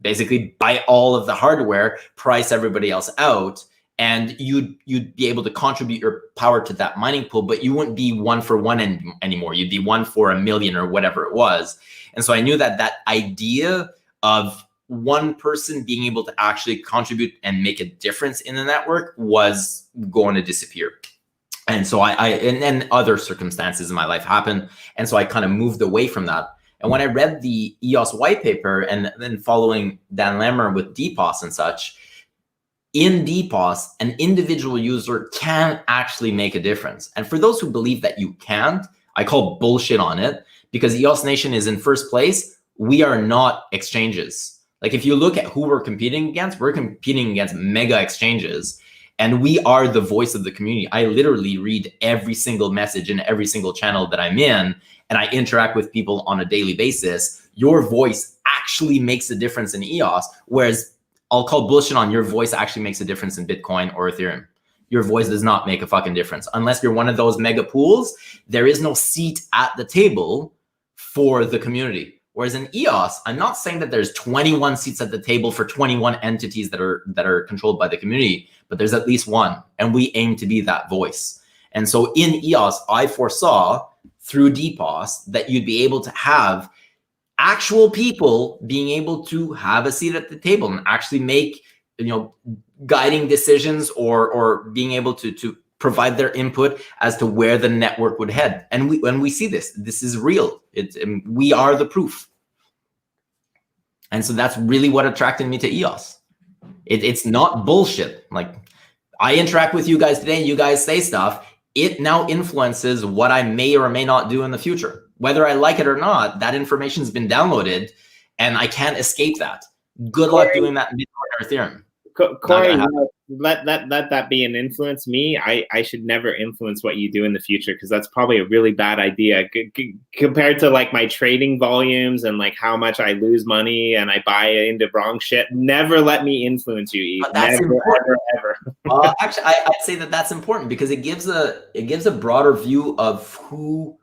basically buy all of the hardware, price everybody else out, and you'd be able to contribute your power to that mining pool, but you wouldn't be one for one anymore. You'd be one for a million or whatever it was. And so I knew that that idea of one person being able to actually contribute and make a difference in the network was going to disappear. And so and other circumstances in my life happened. And so I kind of moved away from that. And when I read the EOS white paper and then following Dan Lammer with DPoS and such, in DPoS, an individual user can actually make a difference. And for those who believe that you can't, I call bullshit on it, because EOS Nation is in first place. We are not exchanges. Like if you look at who we're competing against mega exchanges, and we are the voice of the community. I literally read every single message in every single channel that I'm in, and I interact with people on a daily basis. Your voice actually makes a difference in EOS, whereas I'll call bullshit on your voice actually makes a difference in Bitcoin or Ethereum. Your voice does not make a fucking difference. Unless you're one of those mega pools, there is no seat at the table for the community. Whereas in EOS, I'm not saying that there's 21 seats at the table for 21 entities that are controlled by the community, but there's at least one, and we aim to be that voice. And so in EOS, I foresaw through DPoS that you'd be able to have actual people being able to have a seat at the table and actually make, guiding decisions or being able to provide their input as to where the network would head. And when we see this is real. We are the proof. And so that's really what attracted me to EOS. It's not bullshit. Like I interact with you guys today, you guys say stuff. It now influences what I may or may not do in the future. Whether I like it or not, that information's been downloaded and I can't escape that. Good luck doing that in Bitcoin or Ethereum. Corey, let that be an influence. Me, I should never influence what you do in the future, because that's probably a really bad idea compared to like my trading volumes and like how much I lose money and I buy into wrong shit. Never let me influence you, Yves. Never, ever. Actually, I'd say that that's important because it gives a broader view of who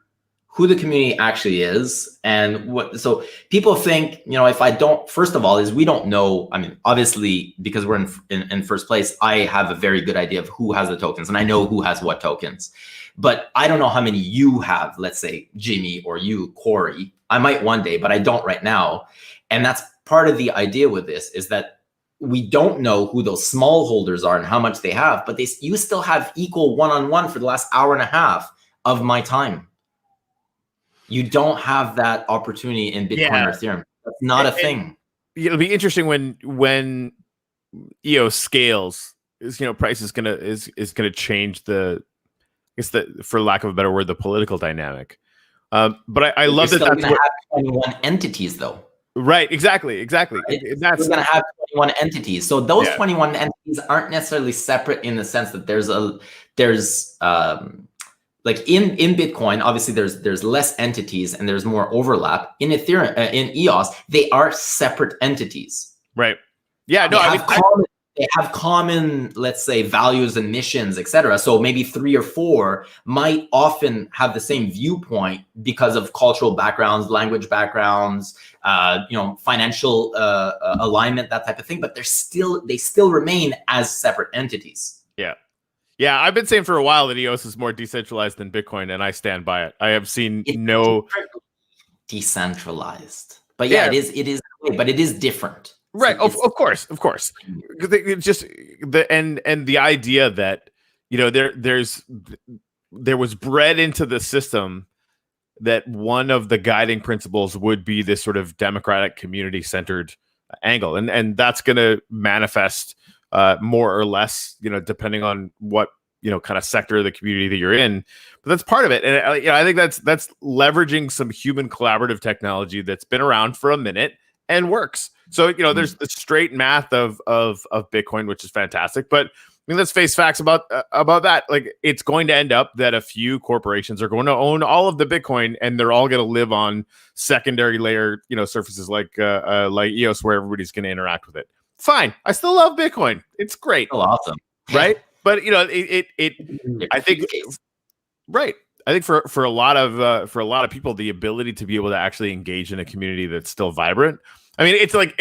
the community actually is and what. So people think, if I don't, first of all, is we don't know. I mean, obviously, because we're in first place, I have a very good idea of who has the tokens and I know who has what tokens, but I don't know how many you have, let's say Jimmy or you, Corey. I might one day, but I don't right now. And that's part of the idea with this is that we don't know who those small holders are and how much they have, but you still have equal one-on-one for the last hour and a half of my time. You don't have that opportunity in Bitcoin or Ethereum. That's not a thing. It'll be interesting when EOS scales. Price is gonna change the, I guess for lack of a better word, the political dynamic. But I love that that's have 21 entities though. Right. Exactly. Right? That's going to have 21 entities. So those 21 entities aren't necessarily separate in the sense that there's like in Bitcoin, obviously there's less entities and there's more overlap. In Ethereum, in EOS, they are separate entities. Right. Yeah. No. They have common, let's say, values and missions, etc. So maybe 3 or 4 might often have the same viewpoint because of cultural backgrounds, language backgrounds, financial alignment, that type of thing. But they still remain as separate entities. Yeah. Yeah, I've been saying for a while that EOS is more decentralized than Bitcoin, and I stand by it. I have seen no decentralized, but yeah, it is, but it is different. Right, of course. It's just the idea that there was bred into the system that one of the guiding principles would be this sort of democratic, community-centered angle, and that's going to manifest more or less, depending on what, kind of sector of the community that you're in. But that's part of it. And I think that's leveraging some human collaborative technology that's been around for a minute and works. So, there's the straight math of Bitcoin, which is fantastic. But I mean, let's face facts about that. Like, it's going to end up that a few corporations are going to own all of the Bitcoin, and they're all going to live on secondary layer, surfaces like EOS, where everybody's going to interact with it. Fine. I still love Bitcoin. It's great. Oh, awesome. Right. But I think, right. I think for a lot of people, the ability to be able to actually engage in a community that's still vibrant. I mean, it's like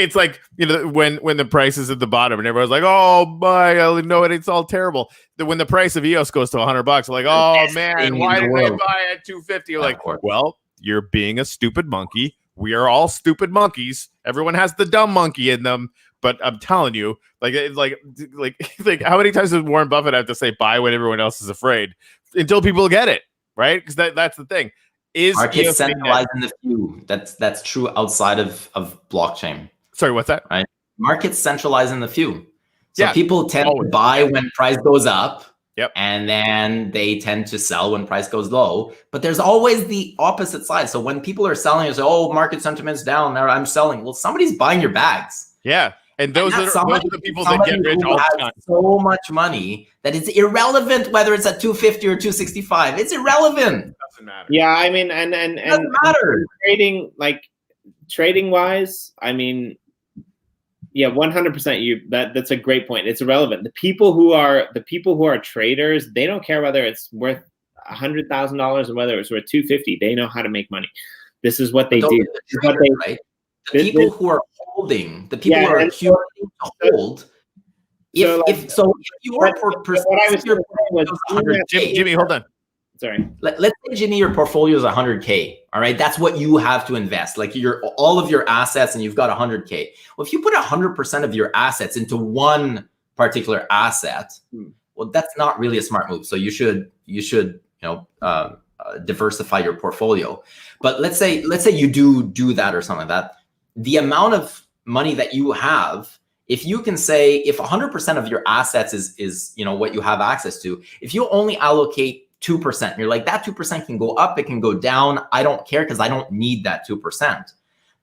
when the price is at the bottom and everyone's like, oh my, no, it's all terrible. When the price of EOS goes to $100, like, oh man, why did I buy at 250? You're like, well, you're being a stupid monkey. We are all stupid monkeys. Everyone has the dumb monkey in them. But I'm telling you, like how many times does Warren Buffett have to say buy when everyone else is afraid until people get it, right? Because that's the thing. Is market centralized in the few? That's true outside of blockchain. Sorry, what's that? Right, market centralized in the few. So people tend to buy when price goes up. Yep. And then they tend to sell when price goes low. But there's always the opposite side. So when people are selling, you say, oh, market sentiment's down, now I'm selling. Well, somebody's buying your bags. Yeah. And those are the people that get rich all the time. So much money that it's irrelevant whether it's at 250 or 265. It's irrelevant. It doesn't matter. Yeah, I mean, and doesn't matter. Trading wise, I mean, yeah, 100%. That's a great point. It's irrelevant. The people who are traders, they don't care whether it's worth $100,000 or whether it's worth 250. They know how to make money. This is what they do. Right? The people who are holding, the people who are accumulating to hold. If your Jimmy, hold on. Sorry. Let's say, Jimmy, your portfolio is 100K. All right, that's what you have to invest. Like all of your assets, and you've got 100K. Well, if you put 100% of your assets into one particular asset, well, that's not really a smart move. So you should diversify your portfolio. But let's say you do that or something like that. The amount of money that you have, if you can say, if 100% of your assets is what you have access to, if you only allocate 2%, you're like, that 2% can go up, it can go down. I don't care because I don't need that 2%.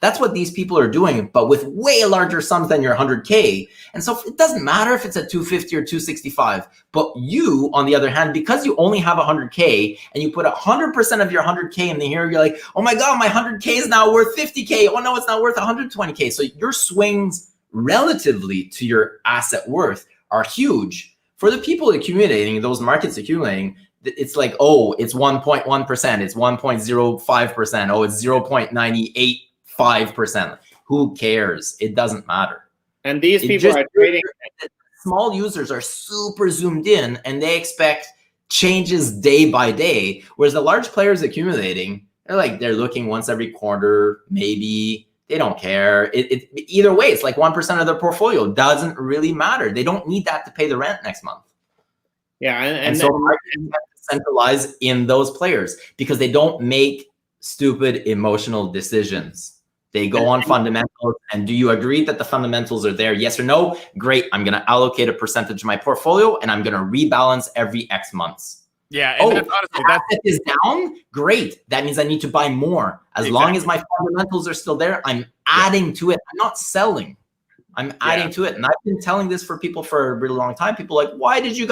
That's what these people are doing, but with way larger sums than your 100K. And so it doesn't matter if it's at 250 or 265, but you, on the other hand, because you only have 100K and you put 100% of your 100K in the here, you're like, oh my God, my 100K is now worth 50K. Oh no, it's not worth 120K. So your swings relatively to your asset worth are huge. For the people accumulating, those markets accumulating, it's like, oh, it's 1.1%, it's 1.05%, oh, it's 0.985%. Who cares? It doesn't matter. And these people are trading. Small users are super zoomed in and they expect changes day by day, whereas the large players accumulating, they're looking once every quarter, maybe. They don't care. Either way, it's like 1% of their portfolio. Doesn't really matter. They don't need that to pay the rent next month. Yeah, and so centralize in those players because they don't make stupid emotional decisions. They go on fundamentals. And do you agree that the fundamentals are there? Yes or no? Great. I'm going to allocate a percentage of my portfolio and I'm going to rebalance every X months. Yeah. And honestly, that is down. Great. That means I need to buy more. As long as my fundamentals are still there, I'm adding to it. I'm not selling. I'm adding to it. And I've been telling this for people for a really long time. People are like, why did you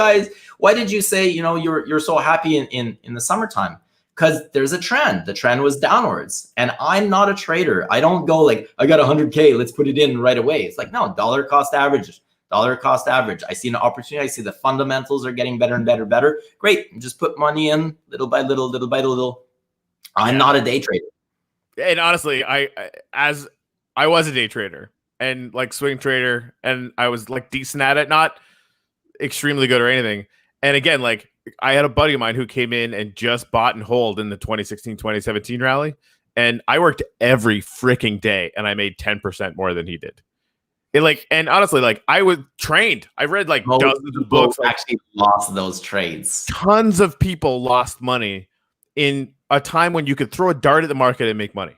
say, you're so happy in the summertime? Because there's a trend. The trend was downwards. And I'm not a trader. I don't go like, I got 100K, let's put it in right away. It's like, no, dollar cost average. I see an opportunity. I see the fundamentals are getting better and better. Great. Just put money in little by little. I'm not a day trader. And honestly, I was a day trader and like swing trader, and I was like decent at it, not extremely good or anything. And again, like I had a buddy of mine who came in and just bought and hold in the 2016, 2017 rally. And I worked every freaking day and I made 10% more than he did. And honestly, like I was trained. I read like dozens of books. Actually lost those trades. Tons of people lost money in a time when you could throw a dart at the market and make money.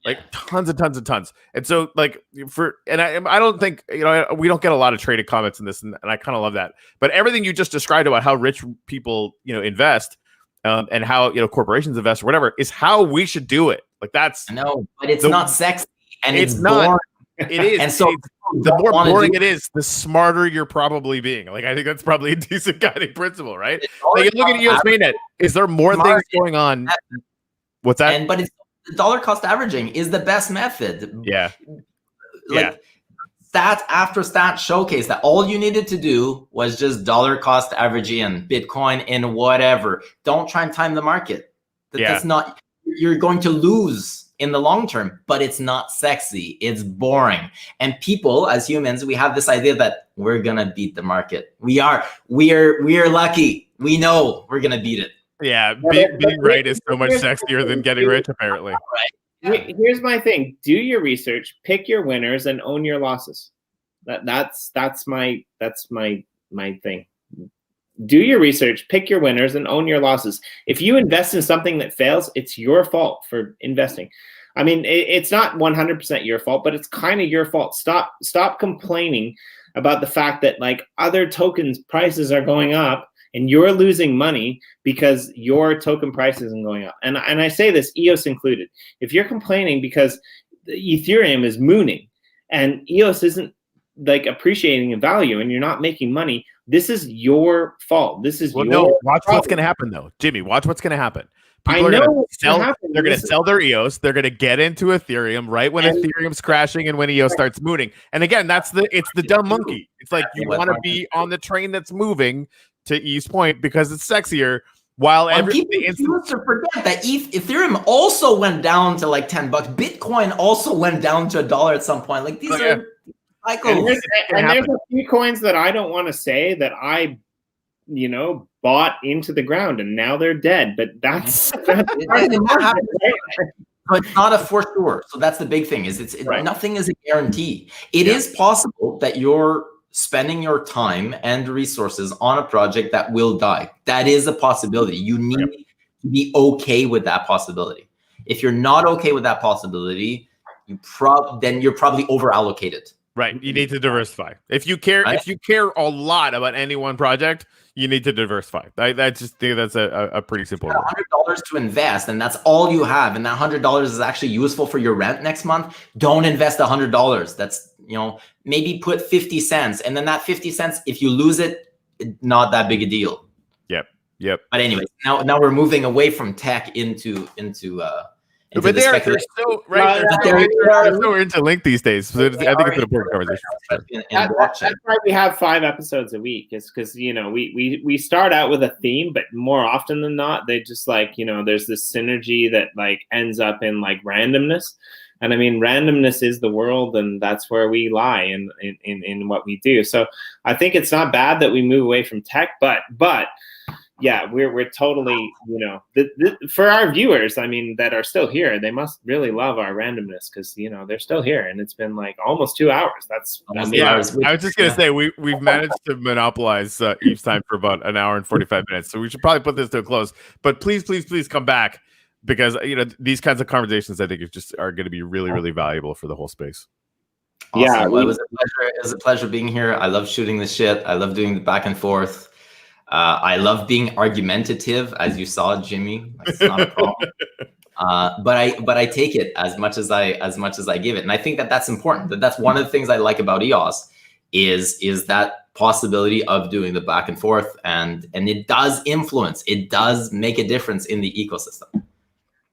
like tons and tons and tons. And so like I don't think, we don't get a lot of traded comments in this, and I kind of love that. But everything you just described about how rich people, invest, and how, corporations invest or whatever is how we should do it. Like that's, I know, but it's not sexy and it's not. boring. It is. And so the more boring it is, the smarter you're probably being. Like, I think that's probably a decent guiding principle, right? Like, you look at EOS Mainnet. Is there more things going on? What's that? But it's the dollar cost averaging is the best method. Yeah. Stat after stat showcase that all you needed to do was just dollar cost averaging in Bitcoin in whatever. Don't try and time the market. That's not, you're going to lose in the long term, but it's not sexy. It's boring. And people, as humans, we have this idea that we're gonna beat the market. We are lucky. We know we're gonna beat it. Yeah, being right is so much sexier than getting rich, apparently. Right. Here's my thing: do your research, pick your winners, and own your losses. That's my thing. Do your research, pick your winners, and own your losses. If you invest in something that fails, it's your fault for investing. I mean, it's not 100% your fault, but it's kind of your fault. Stop complaining about the fact that like other tokens prices are going up and you're losing money because your token price isn't going up. And I say this, EOS included. If you're complaining because Ethereum is mooning and EOS isn't like appreciating in value and you're not making money, this is your fault. This is watch what's going to happen though. Jimmy, watch what's going to happen. People are going to sell. They're going to sell their EOS. They're going to get into Ethereum right when Ethereum's crashing and when EOS starts mooning. And again, it's the dumb monkey. It's like you want to be on the train that's moving, to Yves' point, because it's sexier. While people used to forget that Ethereum also went down to like $10. Bitcoin also went down to $1 at some point. Like these are cycles. And there's a few coins that I don't want to say that I, bought into the ground and now they're dead. But that's but it's not a for sure. So that's the big thing. Is nothing is a guarantee. It is possible that you're spending your time and resources on a project that will die. That is a possibility. You need to be okay with that possibility. If you're not okay with that possibility, then you're probably over allocated. Right. You need to diversify. If you care a lot about any one project, you need to diversify. I just think that's a pretty simple. $100 to invest, and that's all you have, and that $100 is actually useful for your rent next month. Don't invest $100. That's maybe put 50 cents, and then that 50 cents, if you lose it, not that big a deal. Yep. But anyway, now we're moving away from tech into but they're so interlinked these days. So I think it's an important conversation. That's why we have 5 episodes a week. It's because we start out with a theme, but more often than not, they just there's this synergy that ends up in randomness. And I mean, randomness is the world, and that's where we lie in what we do. So I think it's not bad that we move away from tech, but. Yeah, we're totally, for our viewers, I mean, that are still here, they must really love our randomness because, they're still here and it's been almost 2 hours. That's almost 2 hours. I was just going to say, we've managed to monopolize Yves' time for about an hour and 45 minutes. So we should probably put this to a close, but please come back because, these kinds of conversations, I think are going to be really, really valuable for the whole space. Awesome. Yeah, well, it was a pleasure being here. I love shooting the shit. I love doing the back and forth. I love being argumentative, as you saw, Jimmy. That's not a problem. But I take it as much as I give it, and I think that's important. That's one of the things I like about EOS is that possibility of doing the back and forth, and it does influence. It does make a difference in the ecosystem.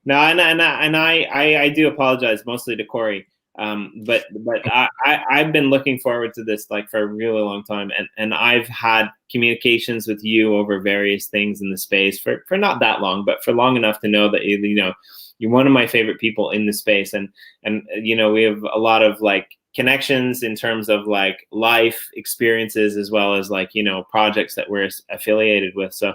No, and I do apologize mostly to Corey. But I've been looking forward to this for a really long time, and I've had communications with you over various things in the space for not that long, but for long enough to know that you're one of my favorite people in the space, and we have a lot of connections in terms of life experiences as well as projects that we're affiliated with. So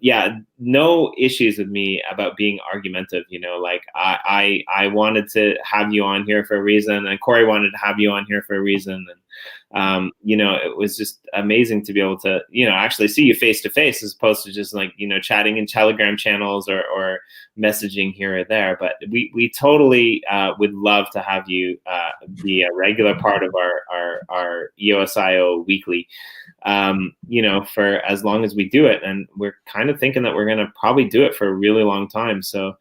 yeah, no issues with me about being argumentative. I wanted to have you on here for a reason, and Corey wanted to have you on here for a reason, you know, it was just amazing to be able to, you know, actually see you face to face as opposed to just like, you know, chatting in Telegram channels or messaging here or there. But we totally would love to have you be a regular part of our EOSIO Weekly, you know, for as long as we do it. And we're kind of thinking that we're going to probably do it for a really long time. So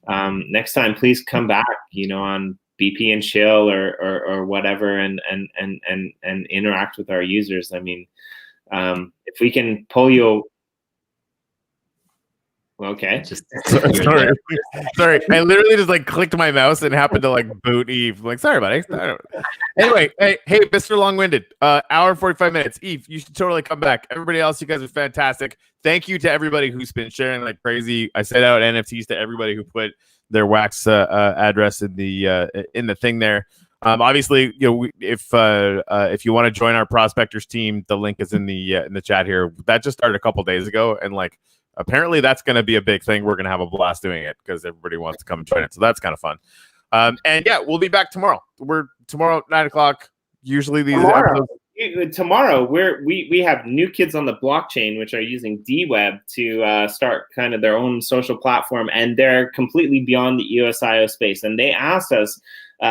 next time, please come back, you know, on BP and chill or whatever, and interact with our users. I mean, if we can pull you. Okay. Sorry. I literally just like clicked my mouse and happened to like boot Yves. I'm like, sorry, buddy. Anyway, hey, Mr. Long-winded. Hour and 45 minutes. Yves, you should totally come back. Everybody else, you guys are fantastic. Thank you to everybody who's been sharing like crazy. I sent out NFTs to everybody who put their wax address in the thing there. Obviously, you know, if you want to join our prospectors team, the link is in the chat here. That just started a couple days ago, and like apparently that's going to be a big thing. We're going to have a blast doing it because everybody wants to come and join it. So that's kind of fun. And yeah, we'll be back tomorrow. We're tomorrow 9:00. Usually these tomorrow we have new kids on the blockchain which are using DeWEB to start kind of their own social platform, and they're completely beyond the EOSIO space. And they asked us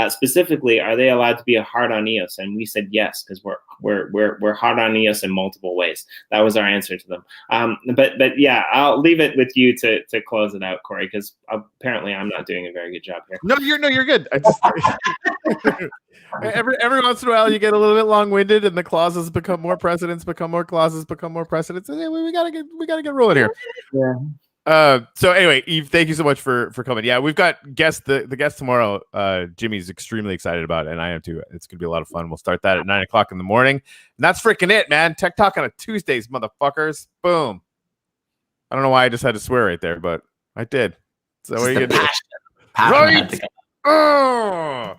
specifically, are they allowed to be a hard on EOS? And we said yes, because we're hard on EOS in multiple ways. That was our answer to them. But yeah, I'll leave it with you to close it out, Corey, because apparently I'm not doing a very good job here. No, you're good. I just every once in a while you get a little bit long-winded, and the clauses become more precedents, become more clauses, become more precedents. And we gotta get rolling here. Yeah. So anyway, Yves, thank you so much for coming. Yeah, we've got the guest tomorrow. Jimmy's extremely excited about it, and I am too. It's gonna be a lot of fun. We'll start that at 9:00 in the morning, and that's freaking it, man. Tech Talk on a Tuesdays, motherfuckers. Boom. I don't know why I just had to swear right there, but I did. So what are you gonna do? Passion. Right.